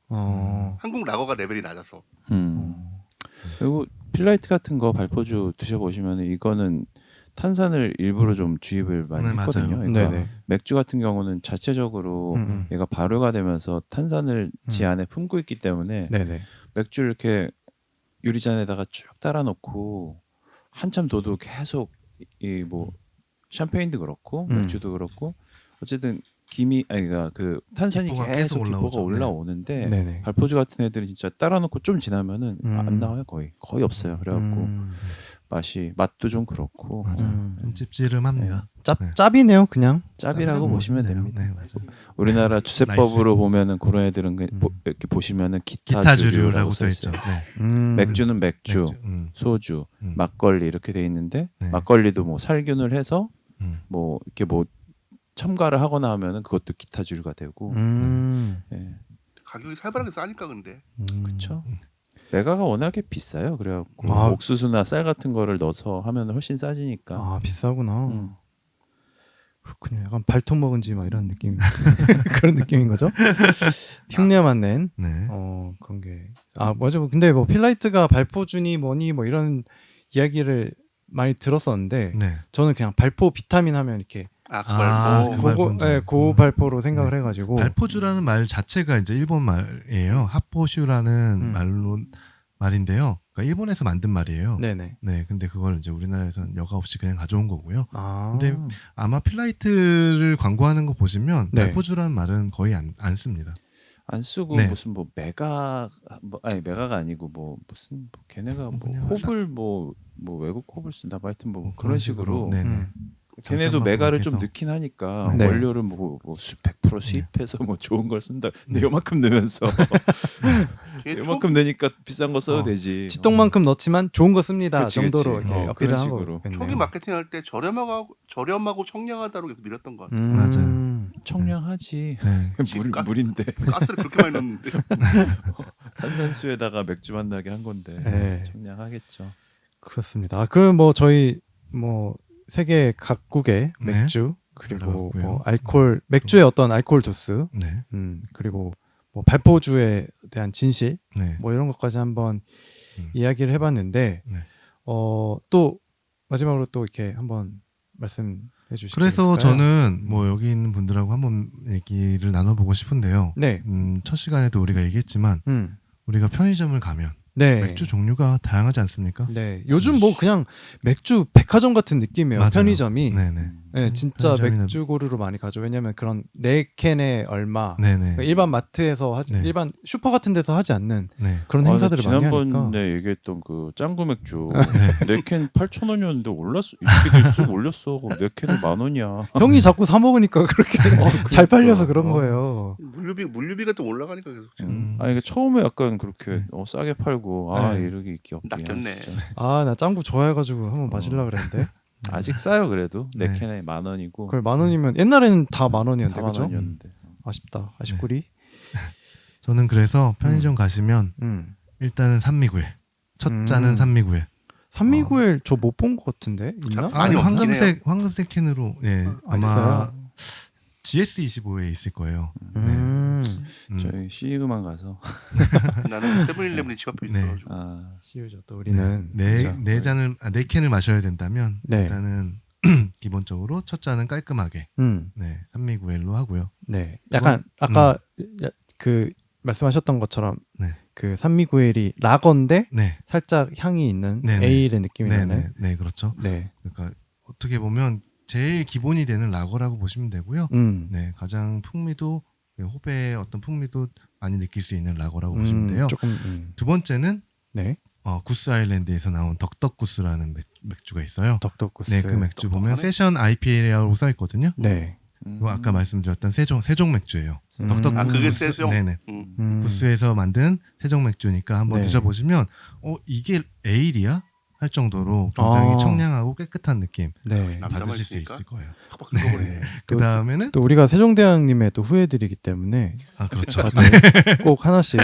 Speaker 4: 한국 라거가 레벨이 낮아서.
Speaker 2: 그리고 필라이트 같은 거 발포주 드셔보시면 이거는 탄산을 일부러 좀 주입을 많이 했거든요. 그러니까 맥주 같은 경우는 자체적으로 얘가 발효가 되면서 탄산을 지 안에 품고 있기 때문에 맥주를 이렇게 유리잔에다가 쭉 따라놓고 한참 둬도 계속 이 뭐 샴페인도 그렇고 맥주도 그렇고 어쨌든 그러니까 그 탄산이 계속 기포가 올라오는데 발포주 같은 애들은 진짜 따라놓고 좀 지나면은 안 나와요. 거의 없어요. 그래갖고 맛도 좀 그렇고
Speaker 3: 좀 찝찝합니다.
Speaker 1: 짭이네요, 그냥.
Speaker 2: 짭이라고 보시면 됩니다.
Speaker 3: 맞아요.
Speaker 2: 우리나라 주세법으로 보면은 그런 애들은 이렇게 보시면은 기타주류라고 써 있죠. 맥주는 맥주, 소주, 막걸리 이렇게 돼 있는데 막걸리도 뭐 살균을 해서 뭐 이렇게 뭐 첨가를 하거나 하면은 그것도 기타주류가 되고.
Speaker 4: 가격이 살벌하게 싸니까 근데.
Speaker 2: 그렇죠. 메가가 워낙에 비싸요. 그래갖고 옥수수나 쌀 같은 거를 넣어서 하면 훨씬 싸지니까.
Speaker 1: 비싸구나. 그렇군요. 약간 발톱 먹은 지 막 이런 느낌 그런 느낌인 거죠? 흉내만 낸 그런 게 맞아. 근데 뭐 필라이트가 발포주니 뭐니 뭐 이런 이야기를 많이 들었었는데 저는 그냥 발포 비타민 하면 이렇게 고발포로 생각을 해가지고
Speaker 3: 발포주라는 말 자체가 이제 일본 말이에요. 하포슈라는 말인데요. 그러니까 일본에서 만든 말이에요.
Speaker 1: 네네.
Speaker 3: 네, 근데 그걸 이제 우리나라에서는 여과 없이 그냥 가져온 거고요.
Speaker 1: 아.
Speaker 3: 근데 아마 필라이트를 광고하는 거 보시면
Speaker 1: 네.
Speaker 3: 말포주라는 말은 거의 안 씁니다.
Speaker 2: 안 쓰고
Speaker 3: 네.
Speaker 2: 무슨 뭐 메가 아니 메가가 아니고 뭐 무슨 뭐 걔네가 뭐
Speaker 3: 그냥
Speaker 2: 홉을 뭐 외국 홉을 쓴다 뭐 하여튼 뭐 그런 식으로
Speaker 3: 네네.
Speaker 2: 걔네도
Speaker 3: 장점만
Speaker 2: 메가를 좀
Speaker 3: 생각해서.
Speaker 2: 넣긴 하니까
Speaker 1: 네.
Speaker 2: 원료를 뭐 100% 수입해서 뭐 좋은 걸 쓴다. 근데 요만큼 넣으면서
Speaker 4: 걔
Speaker 2: 요만큼 넣으니까 비싼 거 써도
Speaker 3: 어.
Speaker 2: 되지.
Speaker 1: 치똥만큼 넣지만 좋은 거 씁니다.
Speaker 2: 그치,
Speaker 1: 정도로
Speaker 2: 그치.
Speaker 1: 이렇게
Speaker 2: 어,
Speaker 1: 어필을
Speaker 2: 그런
Speaker 1: 하고
Speaker 2: 식으로.
Speaker 1: 있겠네요.
Speaker 4: 초기 마케팅 할 때 저렴하고 청량하다고 계속 밀었던 것 같아요.
Speaker 3: 맞아요.
Speaker 2: 청량하지.
Speaker 3: 네.
Speaker 2: 물인데
Speaker 4: 가스를 그렇게 많이 넣는데.
Speaker 2: 탄산수에다가 맥주 맛 나게 한 건데
Speaker 1: 네.
Speaker 2: 청량하겠죠.
Speaker 1: 그렇습니다. 아, 그럼 뭐 저희 뭐 세계 각국의
Speaker 3: 네.
Speaker 1: 맥주 그리고
Speaker 3: 들어갔고요.
Speaker 1: 뭐 알코올 맥주의 어떤 알코올 도수
Speaker 3: 네.
Speaker 1: 그리고 뭐 발포주에 대한 진실
Speaker 3: 네.
Speaker 1: 뭐 이런 것까지 한번
Speaker 3: 음.
Speaker 1: 이야기를 해봤는데
Speaker 3: 네.
Speaker 1: 또 마지막으로 또 이렇게 한번 말씀해 주시겠어요?
Speaker 3: 그래서 저는 뭐 여기 있는 분들하고 한번 얘기를 나눠보고 싶은데요.
Speaker 1: 네,
Speaker 3: 첫 시간에도 우리가 얘기했지만 우리가 편의점을 가면
Speaker 1: 네,
Speaker 3: 맥주 종류가 다양하지 않습니까?
Speaker 1: 네. 요즘 뭐 그냥 맥주 백화점 같은 느낌이에요.
Speaker 3: 맞아요.
Speaker 1: 편의점이.
Speaker 3: 네네.
Speaker 1: 네, 진짜
Speaker 3: 편의점이나-
Speaker 1: 맥주 고루로 많이 가죠. 왜냐면 그런 4캔에 얼마
Speaker 3: 네네.
Speaker 1: 일반 마트에서 하지
Speaker 3: 네.
Speaker 1: 일반 슈퍼 같은 데서 하지 않는
Speaker 3: 네.
Speaker 1: 그런 행사들을 많이 하니까.
Speaker 2: 지난번에 얘기했던 그 짱구 맥주 4캔 8,000원이었는데 올랐어. 이 새끼들 쑥 올렸어. 4캔에 10,000원이야.
Speaker 1: 형이 자꾸 사 먹으니까 그렇게 잘 팔려서 그런 거예요.
Speaker 4: 물류비가 또 올라가니까 계속 지금
Speaker 2: 아니 처음에 약간 그렇게 싸게 팔고
Speaker 1: 네.
Speaker 2: 이렇게 귀엽게.
Speaker 4: 낚였네.
Speaker 1: 아, 나 짱구 좋아해가지고 한번 마실라 그랬는데.
Speaker 2: 아직 싸요 그래도
Speaker 3: 네.
Speaker 2: 4캔에 10,000원이고.
Speaker 1: 그걸 10,000원이면 옛날에는 다 10,000원이었는데
Speaker 2: 다
Speaker 1: 그죠?
Speaker 2: 10,000원이었는데.
Speaker 1: 아쉽다. 아쉽구리.
Speaker 3: 저는 그래서 편의점 가시면 일단은 산미구엘. 첫 잔은 산미구엘.
Speaker 1: 산미구엘 저 못 본 것 같은데 있나?
Speaker 4: 많이 없긴 해요.
Speaker 3: 황금색 캔으로 아마
Speaker 1: 있어요?
Speaker 3: GS25에 있을 거예요.
Speaker 2: 저희 CU만 가서
Speaker 4: 나는 세븐일레븐이 집 앞에 있어가지고.
Speaker 1: CU죠. 또 우리는
Speaker 3: 네 캔을 마셔야 된다면
Speaker 1: 네.
Speaker 3: 일단은 기본적으로 첫 잔은 깔끔하게 산미구엘로 하고요.
Speaker 1: 네, 약간 아까 그 말씀하셨던 것처럼
Speaker 3: 네.
Speaker 1: 그 산미구엘이 라거인데
Speaker 3: 네.
Speaker 1: 살짝 향이 있는
Speaker 3: 네네.
Speaker 1: 에일의 느낌이 나는.
Speaker 3: 네, 그렇죠.
Speaker 1: 네.
Speaker 3: 그러니까 어떻게 보면 제일 기본이 되는 라거라고 보시면 되고요. 네, 가장 풍미도 호배의 어떤 풍미도 많이 느낄 수 있는 라거라고 보시면 돼요.
Speaker 1: 조금
Speaker 3: 두 번째는
Speaker 1: 네.
Speaker 3: 구스 아일랜드에서 나온 덕덕구스라는 맥주가 있어요.
Speaker 1: 덕덕구스.
Speaker 3: 네, 그 맥주 보면
Speaker 4: 똑똑하네.
Speaker 3: 세션 IPA라고 써 있거든요.
Speaker 1: 네.
Speaker 3: 그거 아까 말씀드렸던 세종 맥주예요. 덕덕
Speaker 4: 아, 그게
Speaker 3: 구스.
Speaker 4: 세종?
Speaker 3: 네네.
Speaker 4: 음.
Speaker 3: 구스에서 만든 세종 맥주니까 한번
Speaker 1: 네.
Speaker 3: 드셔보시면 이게 에일이야? 할 정도로 굉장히 청량하고 깨끗한 느낌
Speaker 1: 네.
Speaker 4: 남자만
Speaker 3: 받으실 수
Speaker 4: 있으니까?
Speaker 3: 있을 거예요.
Speaker 4: 확 긁어버리네.
Speaker 3: 그 다음에는
Speaker 1: 또 우리가 세종대왕님의 또 후예들이기 때문에
Speaker 3: 그렇죠.
Speaker 1: 다들 꼭 하나씩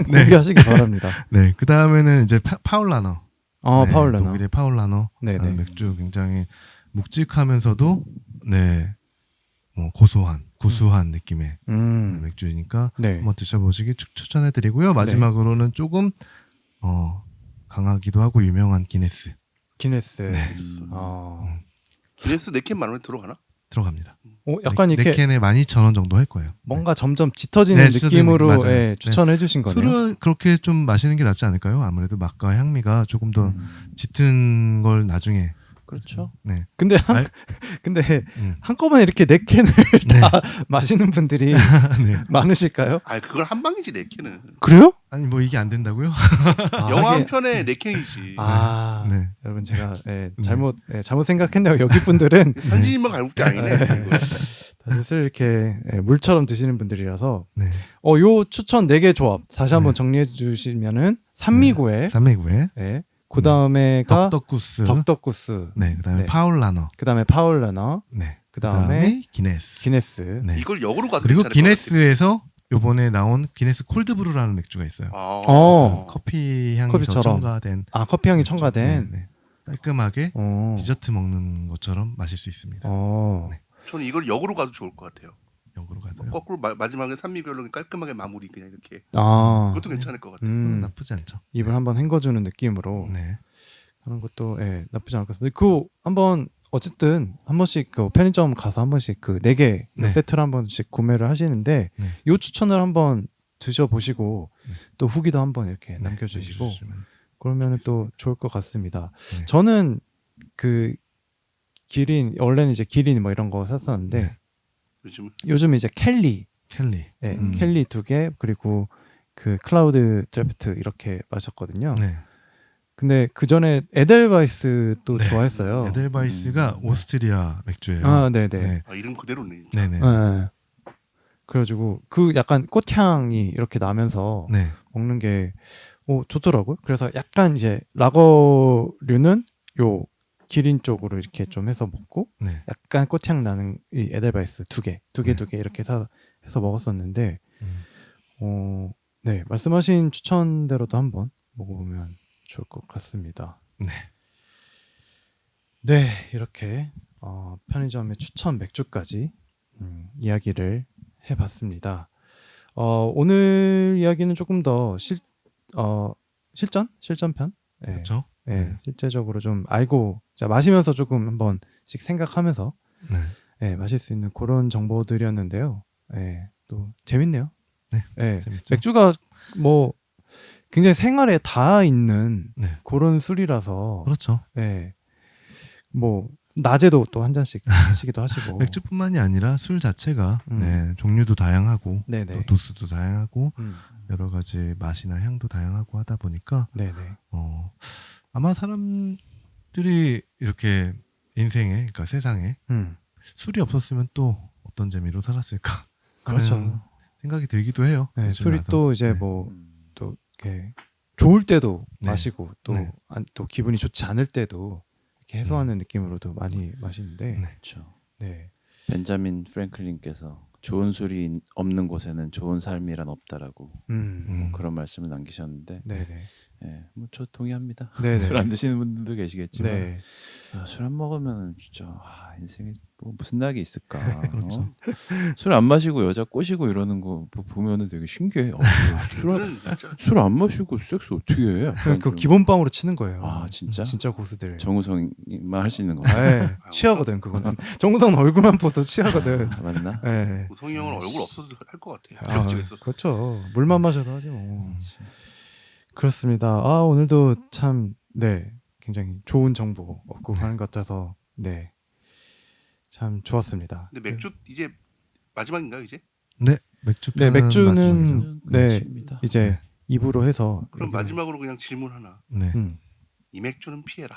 Speaker 1: 공개하시기 바랍니다.
Speaker 3: 네, 그 다음에는 이제 파울라너. 네,
Speaker 1: 파울라너.
Speaker 3: 독일의 파울라너.
Speaker 1: 네네.
Speaker 3: 맥주 굉장히 묵직하면서도 고소한, 구수한 느낌의 맥주니까
Speaker 1: 네.
Speaker 3: 한번 드셔보시기 추천해드리고요. 마지막으로는 조금 강하기도 하고 유명한 기네스.
Speaker 1: 기네스.
Speaker 3: 네.
Speaker 4: 기네스 4캔 10,000원에 들어가나?
Speaker 3: 들어갑니다.
Speaker 1: 약간 이렇게
Speaker 3: 4캔에 12,000원 정도 할 거예요.
Speaker 1: 뭔가 점점 짙어지는
Speaker 3: 네, 짙어지는
Speaker 1: 느낌으로
Speaker 3: 맞아요.
Speaker 1: 예, 추천해 주신 거네요.
Speaker 3: 술을 그렇게 좀 마시는 게 낫지 않을까요? 아무래도 맛과 향미가 조금 더 짙은 걸 나중에.
Speaker 2: 그렇죠.
Speaker 3: 네.
Speaker 1: 근데 한꺼번에 이렇게 4캔을 다 마시는 분들이 많으실까요?
Speaker 4: 그걸 한 방이지 4캔은.
Speaker 1: 그래요?
Speaker 3: 아니 뭐 이게 안 된다고요?
Speaker 4: 영화 한 편에 4캔이지.
Speaker 3: 네.
Speaker 1: 여러분 제가 잘못 생각했네요. 여기 분들은
Speaker 4: 현지인만 갈고 게 아니네.
Speaker 1: 다들 술 이렇게 물처럼 드시는 분들이라서
Speaker 3: 네.
Speaker 1: 요 추천 4개 조합 다시 한번 정리해 주시면은 산미구에 네. 그다음에가 덕덕구스.
Speaker 3: 네, 그다음에 파울라너.
Speaker 1: 그다음에 파울라너.
Speaker 3: 네.
Speaker 1: 그다음에
Speaker 3: 기네스.
Speaker 4: 네. 이걸 역으로 가도
Speaker 3: 그리고
Speaker 4: 괜찮을 것
Speaker 3: 기네스에서 요번에 나온 기네스 콜드브루라는 맥주가 있어요. 커피 향이
Speaker 1: 커피처럼.
Speaker 3: 첨가된.
Speaker 1: 커피 향이 첨가된.
Speaker 3: 네. 깔끔하게 디저트 먹는 것처럼 마실 수 있습니다.
Speaker 4: 같아요. 저는 이걸 역으로 가도 좋을 것 같아요.
Speaker 3: 역으로 가도요.
Speaker 4: 거꾸로 마지막에 산미별로 깔끔하게 마무리 그냥 이렇게.
Speaker 1: 아.
Speaker 4: 그것도 괜찮을 것 같아요.
Speaker 3: 나쁘지 않죠.
Speaker 1: 입을 한번 헹궈주는 느낌으로
Speaker 3: 네.
Speaker 1: 하는 것도 나쁘지 않을 것 같습니다. 그 한번 어쨌든 한 번씩 그 편의점 가서 한 번씩 그 4개 세트를 한 번씩 구매를 하시는데 요 추천을 한번 드셔보시고 또 후기도 한번 이렇게 남겨주시고 그러면 또 좋을 것 같습니다. 저는 그 기린 원래는 이제 기린 뭐 이런 거 샀었는데 요즘 이제 켈리 네, 켈리 2개 그리고 그 클라우드 드래프트 이렇게 마셨거든요. 근데 그 전에 에델바이스 또 좋아했어요.
Speaker 3: 에델바이스가 오스트리아 맥주예요.
Speaker 1: 아, 네네.
Speaker 4: 아, 이름 그대로네.
Speaker 3: 네네.
Speaker 1: 네. 그래가지고 그 약간 꽃향이 이렇게 나면서 먹는 게 좋더라고요. 그래서 약간 이제 라거류는 요 기린 쪽으로 이렇게 좀 해서 먹고 약간 꽃향 나는 이 에델바이스 두 개 이렇게 해서 먹었었는데 네 말씀하신 추천대로도 한번 먹어보면 좋을 것 같습니다. 네 이렇게 편의점의 추천 맥주까지 이야기를 해봤습니다. 오늘 이야기는 조금 더 실전편? 네.
Speaker 3: 그렇죠.
Speaker 1: 네, 실제적으로 좀 알고 마시면서 조금 한번씩 생각하면서 마실 수 있는 그런 정보들이었는데요. 네, 또 재밌네요. 네, 맥주가 뭐 굉장히 생활에 다 있는 그런 술이라서
Speaker 3: 그렇죠.
Speaker 1: 네, 뭐 낮에도 또 한 잔씩 하시기도 하시고
Speaker 3: 맥주뿐만이 아니라 술 자체가 종류도 다양하고 또 도수도 다양하고 여러 가지 맛이나 향도 다양하고 하다 보니까 아마 사람들이 이렇게 인생에 그러니까 세상에 술이 없었으면 또 어떤 재미로 살았을까
Speaker 1: 그렇죠.
Speaker 3: 생각이 들기도 해요.
Speaker 1: 네, 술이 또 이제 뭐 또 이렇게 좋을 때도 마시고 또 기분이 좋지 않을 때도 이렇게 해소하는 느낌으로도 많이 마시는데
Speaker 2: 그렇죠.
Speaker 1: 네.
Speaker 2: 벤자민 프랭클린께서 좋은 술이 없는 곳에는 좋은 삶이란 없다라고 뭐 그런 말씀을 남기셨는데 뭐 저 동의합니다. 술 안 드시는 분들도 계시겠지만 술 안 먹으면 진짜 인생에 뭐 무슨 낙이 있을까.
Speaker 3: 그렇죠.
Speaker 2: 술 안 마시고 여자 꼬시고 이러는 거 보면은 되게 신기해. 술 안 마시고 섹스 어떻게 해?
Speaker 1: 그 기본빵으로 치는 거예요.
Speaker 2: 아 진짜?
Speaker 1: 진짜 고수들.
Speaker 2: 정우성만 할 수 있는 거.
Speaker 1: 네, 취하거든 그거는. 정우성 얼굴만 봐도 취하거든.
Speaker 2: 맞나?
Speaker 1: 네.
Speaker 4: 우성이 형은 얼굴 없어도 할 것 같아.
Speaker 1: 그렇죠. 물만 마셔도 하지 뭐. 그렇습니다. 오늘도 참 굉장히 좋은 정보 얻고 가는 것 같아서 참 좋았습니다.
Speaker 4: 근데 맥주 이제 마지막인가요 이제?
Speaker 3: 네,
Speaker 1: 맥주는 이제 2부로 해서
Speaker 4: 그럼 마지막으로 그냥 질문 하나. 이 맥주는 피해라.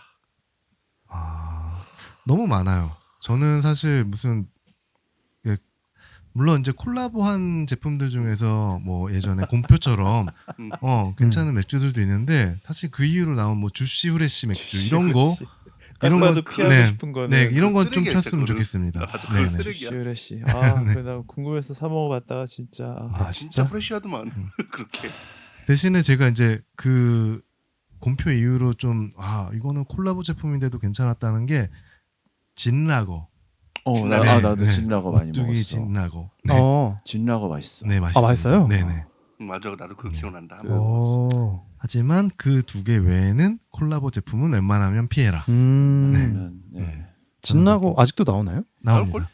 Speaker 3: 너무 많아요. 저는 사실 무슨 물론 이제 콜라보한 제품들 중에서 뭐 예전에 곰표처럼 괜찮은 맥주들도 있는데 사실 그 이후로 나온 뭐 주시 후레쉬 맥주 이런 거
Speaker 2: 피하고 싶은 거는
Speaker 3: 이런 건 좀 폈으면 좋겠습니다.
Speaker 2: 주시 후레쉬. 나 궁금해서 사 먹어봤다가 진짜
Speaker 4: 진짜 후레쉬하더만 그렇게.
Speaker 3: 대신에 제가 이제 그 곰표 이후로 좀 이거는 콜라보 제품인데도 괜찮았다는 게 진라거.
Speaker 2: 나도 진라거 많이 먹었어.
Speaker 3: 진라거.
Speaker 2: 진라거 맛있어.
Speaker 3: 네, 맛있어요.
Speaker 1: 맛있어요?
Speaker 3: 네네.
Speaker 4: 맞아, 나도 그거 기억난다.
Speaker 3: 하지만 그 두 개 외에는 콜라보 제품은 웬만하면 피해라.
Speaker 1: 진라거 아직도 나오나요?
Speaker 3: 나옵니다.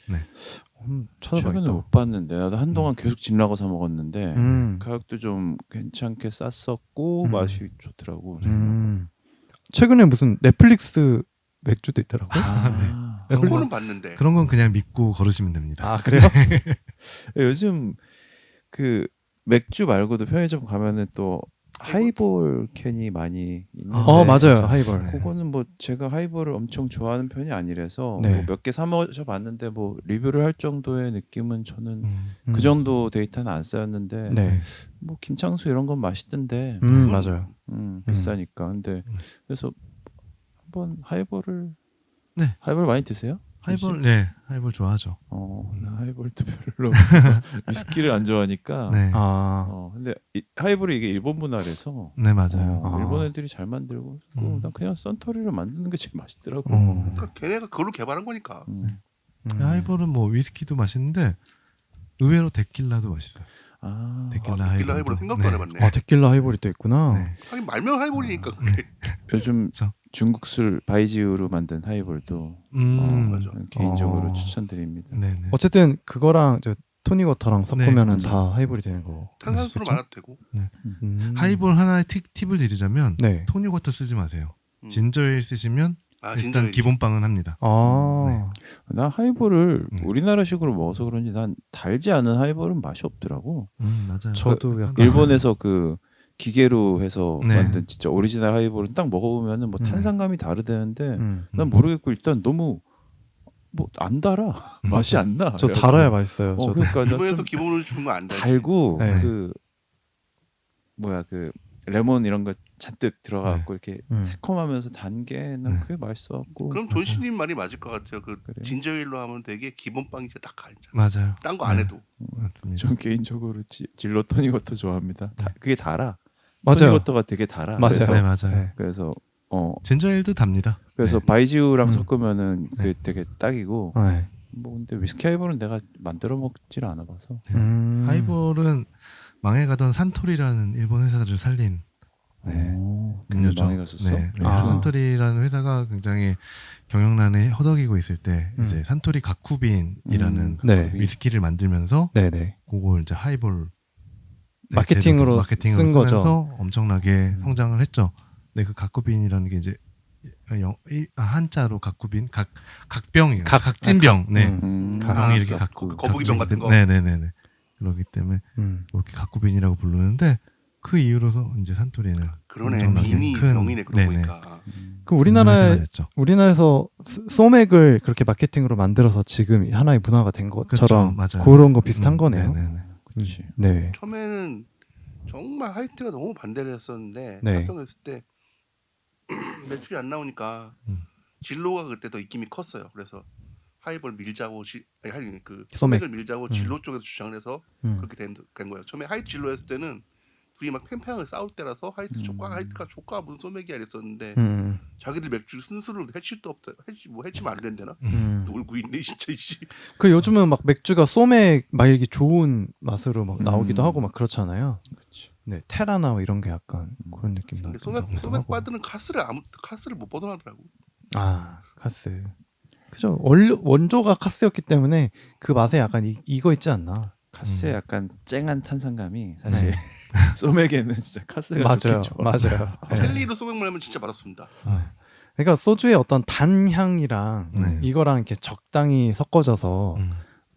Speaker 2: 최근에 못 봤는데 나도 한동안 계속 진라거 사 먹었는데 가격도 좀 괜찮게 쌌었고 맛이 좋더라고.
Speaker 1: 최근에 무슨 넷플릭스 맥주도 있더라고요.
Speaker 4: 그거는 봤는데.
Speaker 3: 그런 건 그냥 믿고 걸으시면 됩니다.
Speaker 1: 그래요?
Speaker 2: 요즘 그 맥주 말고도 편의점 가면은 또 하이볼 캔이 많이 있는데
Speaker 1: 맞아요. 하이볼.
Speaker 2: 그거는 뭐 제가 하이볼을 엄청 좋아하는 편이 아니라서 뭐 몇 개 사 마셔봤는데 뭐 리뷰를 할 정도의 느낌은 저는 그 정도 데이터는 안 쌓였는데 뭐 김창수 이런 건 맛있던데
Speaker 1: 맞아요.
Speaker 2: 비싸니까. 근데 그래서 한번 하이볼을 하이볼 많이 드세요?
Speaker 3: 하이볼 좋아하죠.
Speaker 2: 나 하이볼도 별로 위스키를 안 좋아하니까. 근데 하이볼이 이게 일본 문화라서.
Speaker 3: 네, 맞아요.
Speaker 2: 일본 애들이 잘 만들고, 난 그냥 썬토리를 만드는 게 제일 맛있더라고.
Speaker 4: 그러니까 걔네가 그걸로 개발한 거니까.
Speaker 3: 하이볼은 뭐 위스키도 맛있는데 의외로 데킬라도 맛있어요.
Speaker 4: 데킬라 하이볼은 생각도 안 해봤네.
Speaker 1: 데킬라 하이볼이 또 있구나.
Speaker 4: 하긴 말명 하이볼이니까.
Speaker 2: 요즘 중국 술 바이지우로 만든 하이볼도 개인적으로 추천드립니다.
Speaker 1: 어쨌든 그거랑 토닉워터랑 섞으면은
Speaker 3: 네.
Speaker 1: 다 하이볼이 되는 거.
Speaker 4: 탄산수로
Speaker 1: 그렇죠?
Speaker 4: 말아도 되고.
Speaker 3: 하이볼 하나의 팁을 드리자면
Speaker 1: 네.
Speaker 3: 토닉워터 쓰지 마세요. 진저에일 쓰시면 일단
Speaker 4: 진저에일.
Speaker 3: 기본빵은 합니다.
Speaker 2: 나 하이볼을 우리나라식으로 먹어서 그런지 난 달지 않은 하이볼은 맛이 없더라고.
Speaker 3: 맞아요.
Speaker 1: 저도 약간
Speaker 2: 일본에서 그 기계로 해서
Speaker 3: 네.
Speaker 2: 만든 진짜 오리지널 하이볼은 딱 먹어보면은 뭐 탄산감이 다르다는데 난
Speaker 1: 음.
Speaker 2: 모르겠고 일단 너무 뭐 안 달아. 맛이 안 나.
Speaker 1: 저 달아야 맛있어요. 저도.
Speaker 2: 그러니까 나
Speaker 4: 일본에서
Speaker 2: 좀
Speaker 4: 기본으로 주는 거 안 달지.
Speaker 2: 달고
Speaker 1: 네.
Speaker 2: 그 뭐야 그 레몬 이런 거 잔뜩 들어가갖고 이렇게 새콤하면서 단 게 난 그게 맛있어갖고.
Speaker 4: 그럼 존씨님 말이 맞을 것 같아요. 그
Speaker 2: 그래요?
Speaker 4: 진저일로 하면 되게 기본빵이 진짜 딱 가있잖아.
Speaker 3: 맞아요.
Speaker 4: 딴 거 안 해도.
Speaker 2: 전 개인적으로 질로 토닉워터 좋아합니다. 그게 달아.
Speaker 1: 맞아요.
Speaker 2: 토닉워터가 되게 달아.
Speaker 1: 맞아요.
Speaker 2: 그래서,
Speaker 3: 네, 맞아요.
Speaker 1: 네.
Speaker 2: 그래서
Speaker 3: 진저에일도 답니다.
Speaker 2: 그래서
Speaker 3: 네.
Speaker 2: 바이지우랑 섞으면은 그게 되게 딱이고.
Speaker 1: 네.
Speaker 2: 뭐 근데 위스키 하이볼은 내가 만들어 먹질 않아봐서.
Speaker 3: 하이볼은 망해가던 산토리라는 일본 회사를 살린 음료죠.
Speaker 2: 많이 갔었어.
Speaker 3: 네.
Speaker 1: 아.
Speaker 3: 산토리라는 회사가 굉장히 경영난에 허덕이고 있을 때 이제 산토리 가쿠빈이라는
Speaker 1: 네.
Speaker 3: 위스키를 만들면서
Speaker 1: 네네.
Speaker 3: 그걸 이제 하이볼
Speaker 1: 마케팅으로 쓴 거죠.
Speaker 3: 쓰면서 엄청나게 성장을 했죠. 네, 그 가쿠빈이라는 게 이제 한자로 가쿠빈 각병이에요. 각진병. 네. 병이 이렇게
Speaker 4: 거북이병 같은 거.
Speaker 3: 네네네. 그렇기 때문에 이렇게 가쿠빈이라고 부르는데 그 이후로서 이제 산토리는
Speaker 4: 그러네.
Speaker 3: 엄청나게
Speaker 4: 빈이
Speaker 3: 큰-
Speaker 4: 병이네. 그러고
Speaker 3: 네네.
Speaker 4: 보니까.
Speaker 1: 그
Speaker 3: 회사가 됐죠.
Speaker 1: 우리나라에서 소맥을 그렇게 마케팅으로 만들어서 지금 하나의 문화가 된 것처럼
Speaker 3: 그쵸, 맞아요.
Speaker 1: 그런 거 비슷한 거네요.
Speaker 3: 네네네.
Speaker 2: 그렇지.
Speaker 1: 네.
Speaker 4: 처음에는 정말 하이트가 너무 반대를 했었는데
Speaker 1: 네.
Speaker 4: 합병했을 때 매출이 안 나오니까 진로가 그때 더 입김이 컸어요. 그래서 하이볼 밀자고 그
Speaker 1: 소맥.
Speaker 4: 소맥을 밀자고 진로 쪽에서 주장을 해서 그렇게 된 거예요. 처음에 하이트 진로 했을 때는 둘이 막 팽팽하게 싸울 때라서 하이트 조카 하이트가 조카 무슨 소맥이야 이랬었는데 자기들 맥주 순수로 해칠 도 없다. 해치면 안 된대나? 놀고 있네 진짜 이씨.
Speaker 1: 그 요즘은 막 맥주가 소맥 말기 좋은 맛으로 막 나오기도 하고 막 그렇잖아요. 네, 테라나 뭐 이런 게 약간 그런 느낌 나기도
Speaker 4: 소맥
Speaker 1: 하고.
Speaker 4: 바드는 카스를 못 벗어나더라고.
Speaker 1: 아, 카스. 그죠. 원조가 카스였기 때문에 그 맛에 약간 이거 있지 않나.
Speaker 2: 카스의 약간 쨍한 탄산감이 사실 소맥에는 진짜 카스가
Speaker 1: 맞아요.
Speaker 2: 좋겠죠.
Speaker 1: 맞아요. 네.
Speaker 4: 첼리로 소맥 말면 진짜 맛없습니다.
Speaker 1: 그러니까 소주의 어떤 단향이랑 이거랑 이렇게 적당히 섞어져서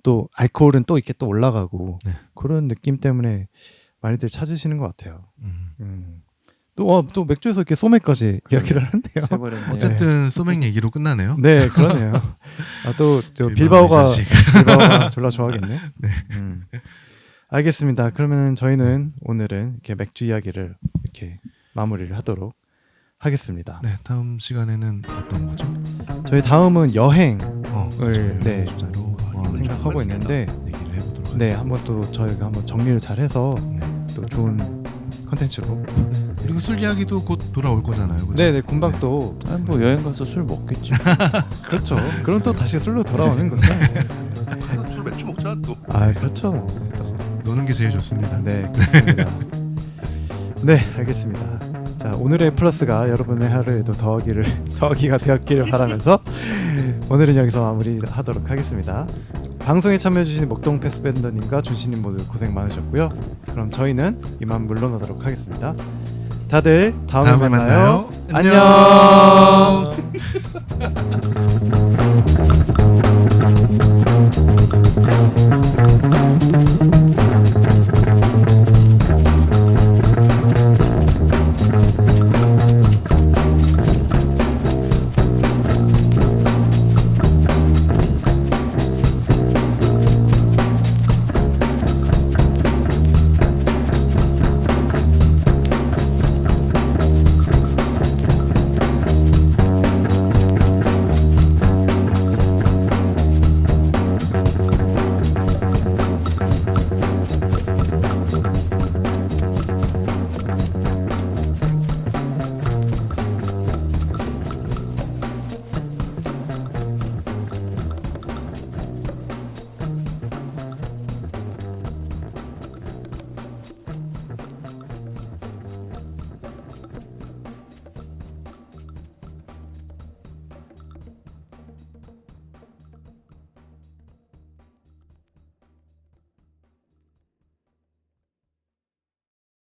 Speaker 1: 또 알코올은 또 이렇게 또 올라가고 그런 느낌 때문에 많이들 찾으시는 것 같아요. 또 맥주에서 이렇게 소맥까지 이야기를 하네요.
Speaker 2: 세버렸네요.
Speaker 3: 어쨌든 소맥 얘기로 끝나네요.
Speaker 1: 네, 그러네요. 또 저
Speaker 3: 빌바오가
Speaker 1: 빌바오가 졸라 좋아하겠네. 알겠습니다. 그러면 저희는 오늘은 이렇게 맥주 이야기를 이렇게 마무리를 하도록 하겠습니다.
Speaker 3: 네, 다음 시간에는 어떤 거죠?
Speaker 1: 저희 다음은 여행을 네,
Speaker 3: 주제로
Speaker 1: 생각하고 있는데
Speaker 3: 얘기를 해보도록
Speaker 1: 네, 한번 또 저희가 한번 정리를 잘해서 또 좋은 컨텐츠로
Speaker 3: 그리고 술 이야기도 곧 돌아올 거잖아요. 그죠?
Speaker 1: 네네 금방 또
Speaker 2: 뭐 여행 가서 술 먹겠지.
Speaker 1: 그렇죠. 그럼 또 다시 술로 돌아오는 거죠.
Speaker 4: 가서 술 맥주 먹자 또.
Speaker 1: 아 그렇죠.
Speaker 3: 노는 게 제일 좋습니다.
Speaker 1: 네 그렇습니다. 네 알겠습니다. 자 오늘의 플러스가 여러분의 하루에도 더하기가 되었기를 바라면서 오늘은 여기서 마무리하도록 하겠습니다. 방송에 참여해주신 목동 패스밴더님과 준씨님 모두 고생 많으셨고요. 그럼 저희는 이만 물러나도록 하겠습니다. 다들 다음에 만나요. 안녕.